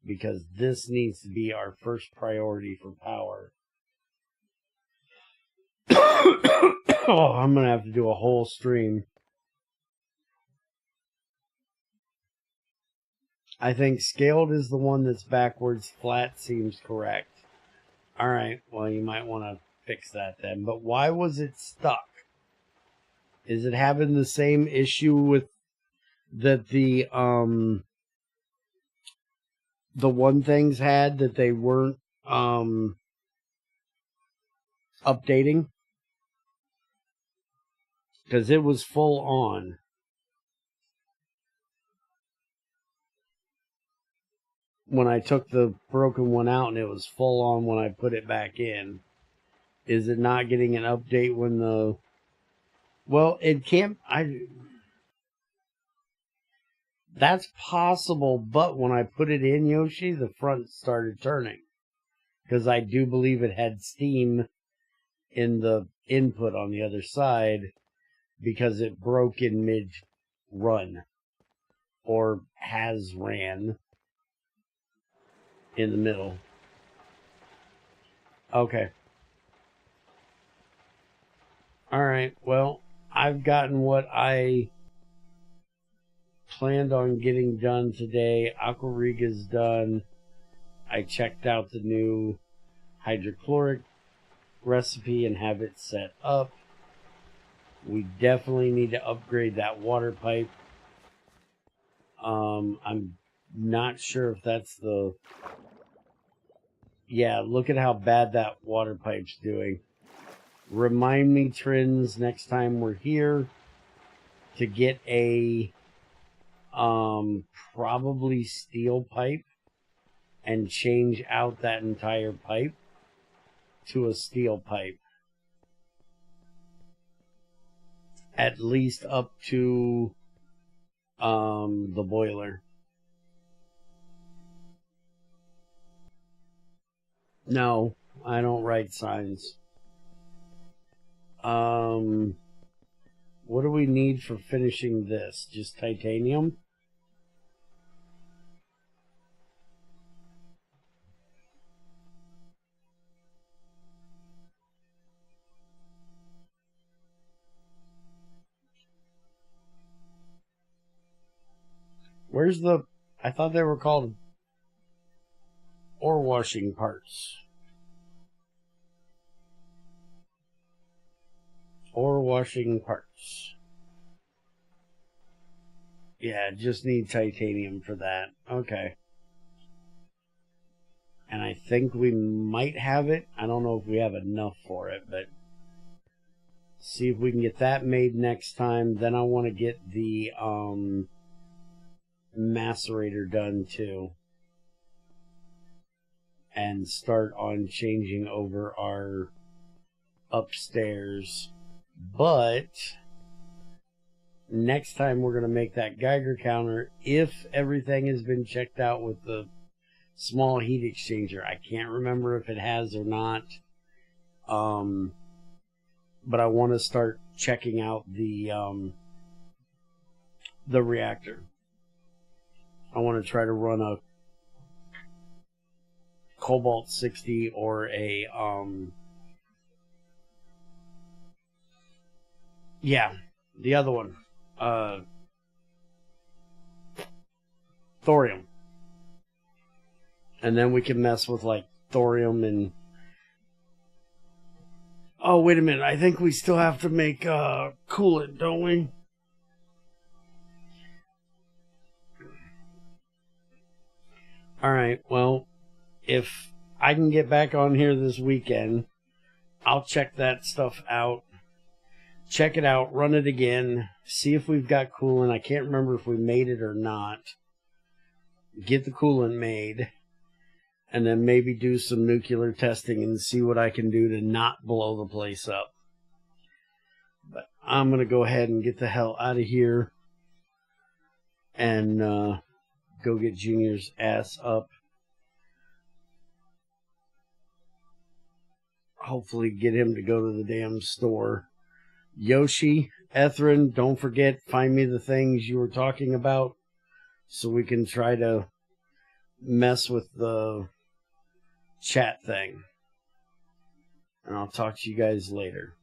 because this needs to be our first priority for power. Oh, I'm going to have to do a whole stream. I think scaled is the one that's backwards. Flat seems correct. Alright, well, you might want to fix that then. But why was it stuck? Is it having the same issue with that the one things had that they weren't updating? Because it was full on. When I took the broken one out and it was full on when I put it back in. Is it not getting an update when the... Well, it can't... That's possible, but when I put it in, Yoshi, the front started turning. Because I do believe it had steam in the input on the other side because it broke in mid-run. Or has ran in the middle. Okay. Alright, well, I've gotten what I planned on getting done today. Aqua Regia's done. I checked out the new hydrochloric recipe and have it set up. We definitely need to upgrade that water pipe. I'm not sure if that's the... Yeah, look at how bad that water pipe's doing. Remind me, Trins, next time we're here to get a probably steel pipe and change out that entire pipe to a steel pipe. At least up to the boiler. No, I don't write signs. What do we need for finishing this? Just titanium? Where's the... I thought they were called ore washing parts. Ore washing parts. Yeah, just need titanium for that. Okay. And I think we might have it. I don't know if we have enough for it, but see if we can get that made next time. Then I want to get the macerator done too. And start on changing over our upstairs. But next time we're going to make that Geiger counter if everything has been checked out with the small heat exchanger. I can't remember if it has or not. But I want to start checking out the reactor. I want to try to run Cobalt 60 or a the other one, thorium, and then we can mess with like thorium and. Oh, wait a minute! I think we still have to make coolant, don't we? All right. Well, if I can get back on here this weekend, I'll check that stuff out. Check it out, run it again, see if we've got coolant. I can't remember if we made it or not. Get the coolant made, and then maybe do some nuclear testing and see what I can do to not blow the place up. But I'm going to go ahead and get the hell out of here and go get Junior's ass up. Hopefully get him to go to the damn store. Yoshi, Ethrin, don't forget, find me the things you were talking about so we can try to mess with the chat thing. And I'll talk to you guys later.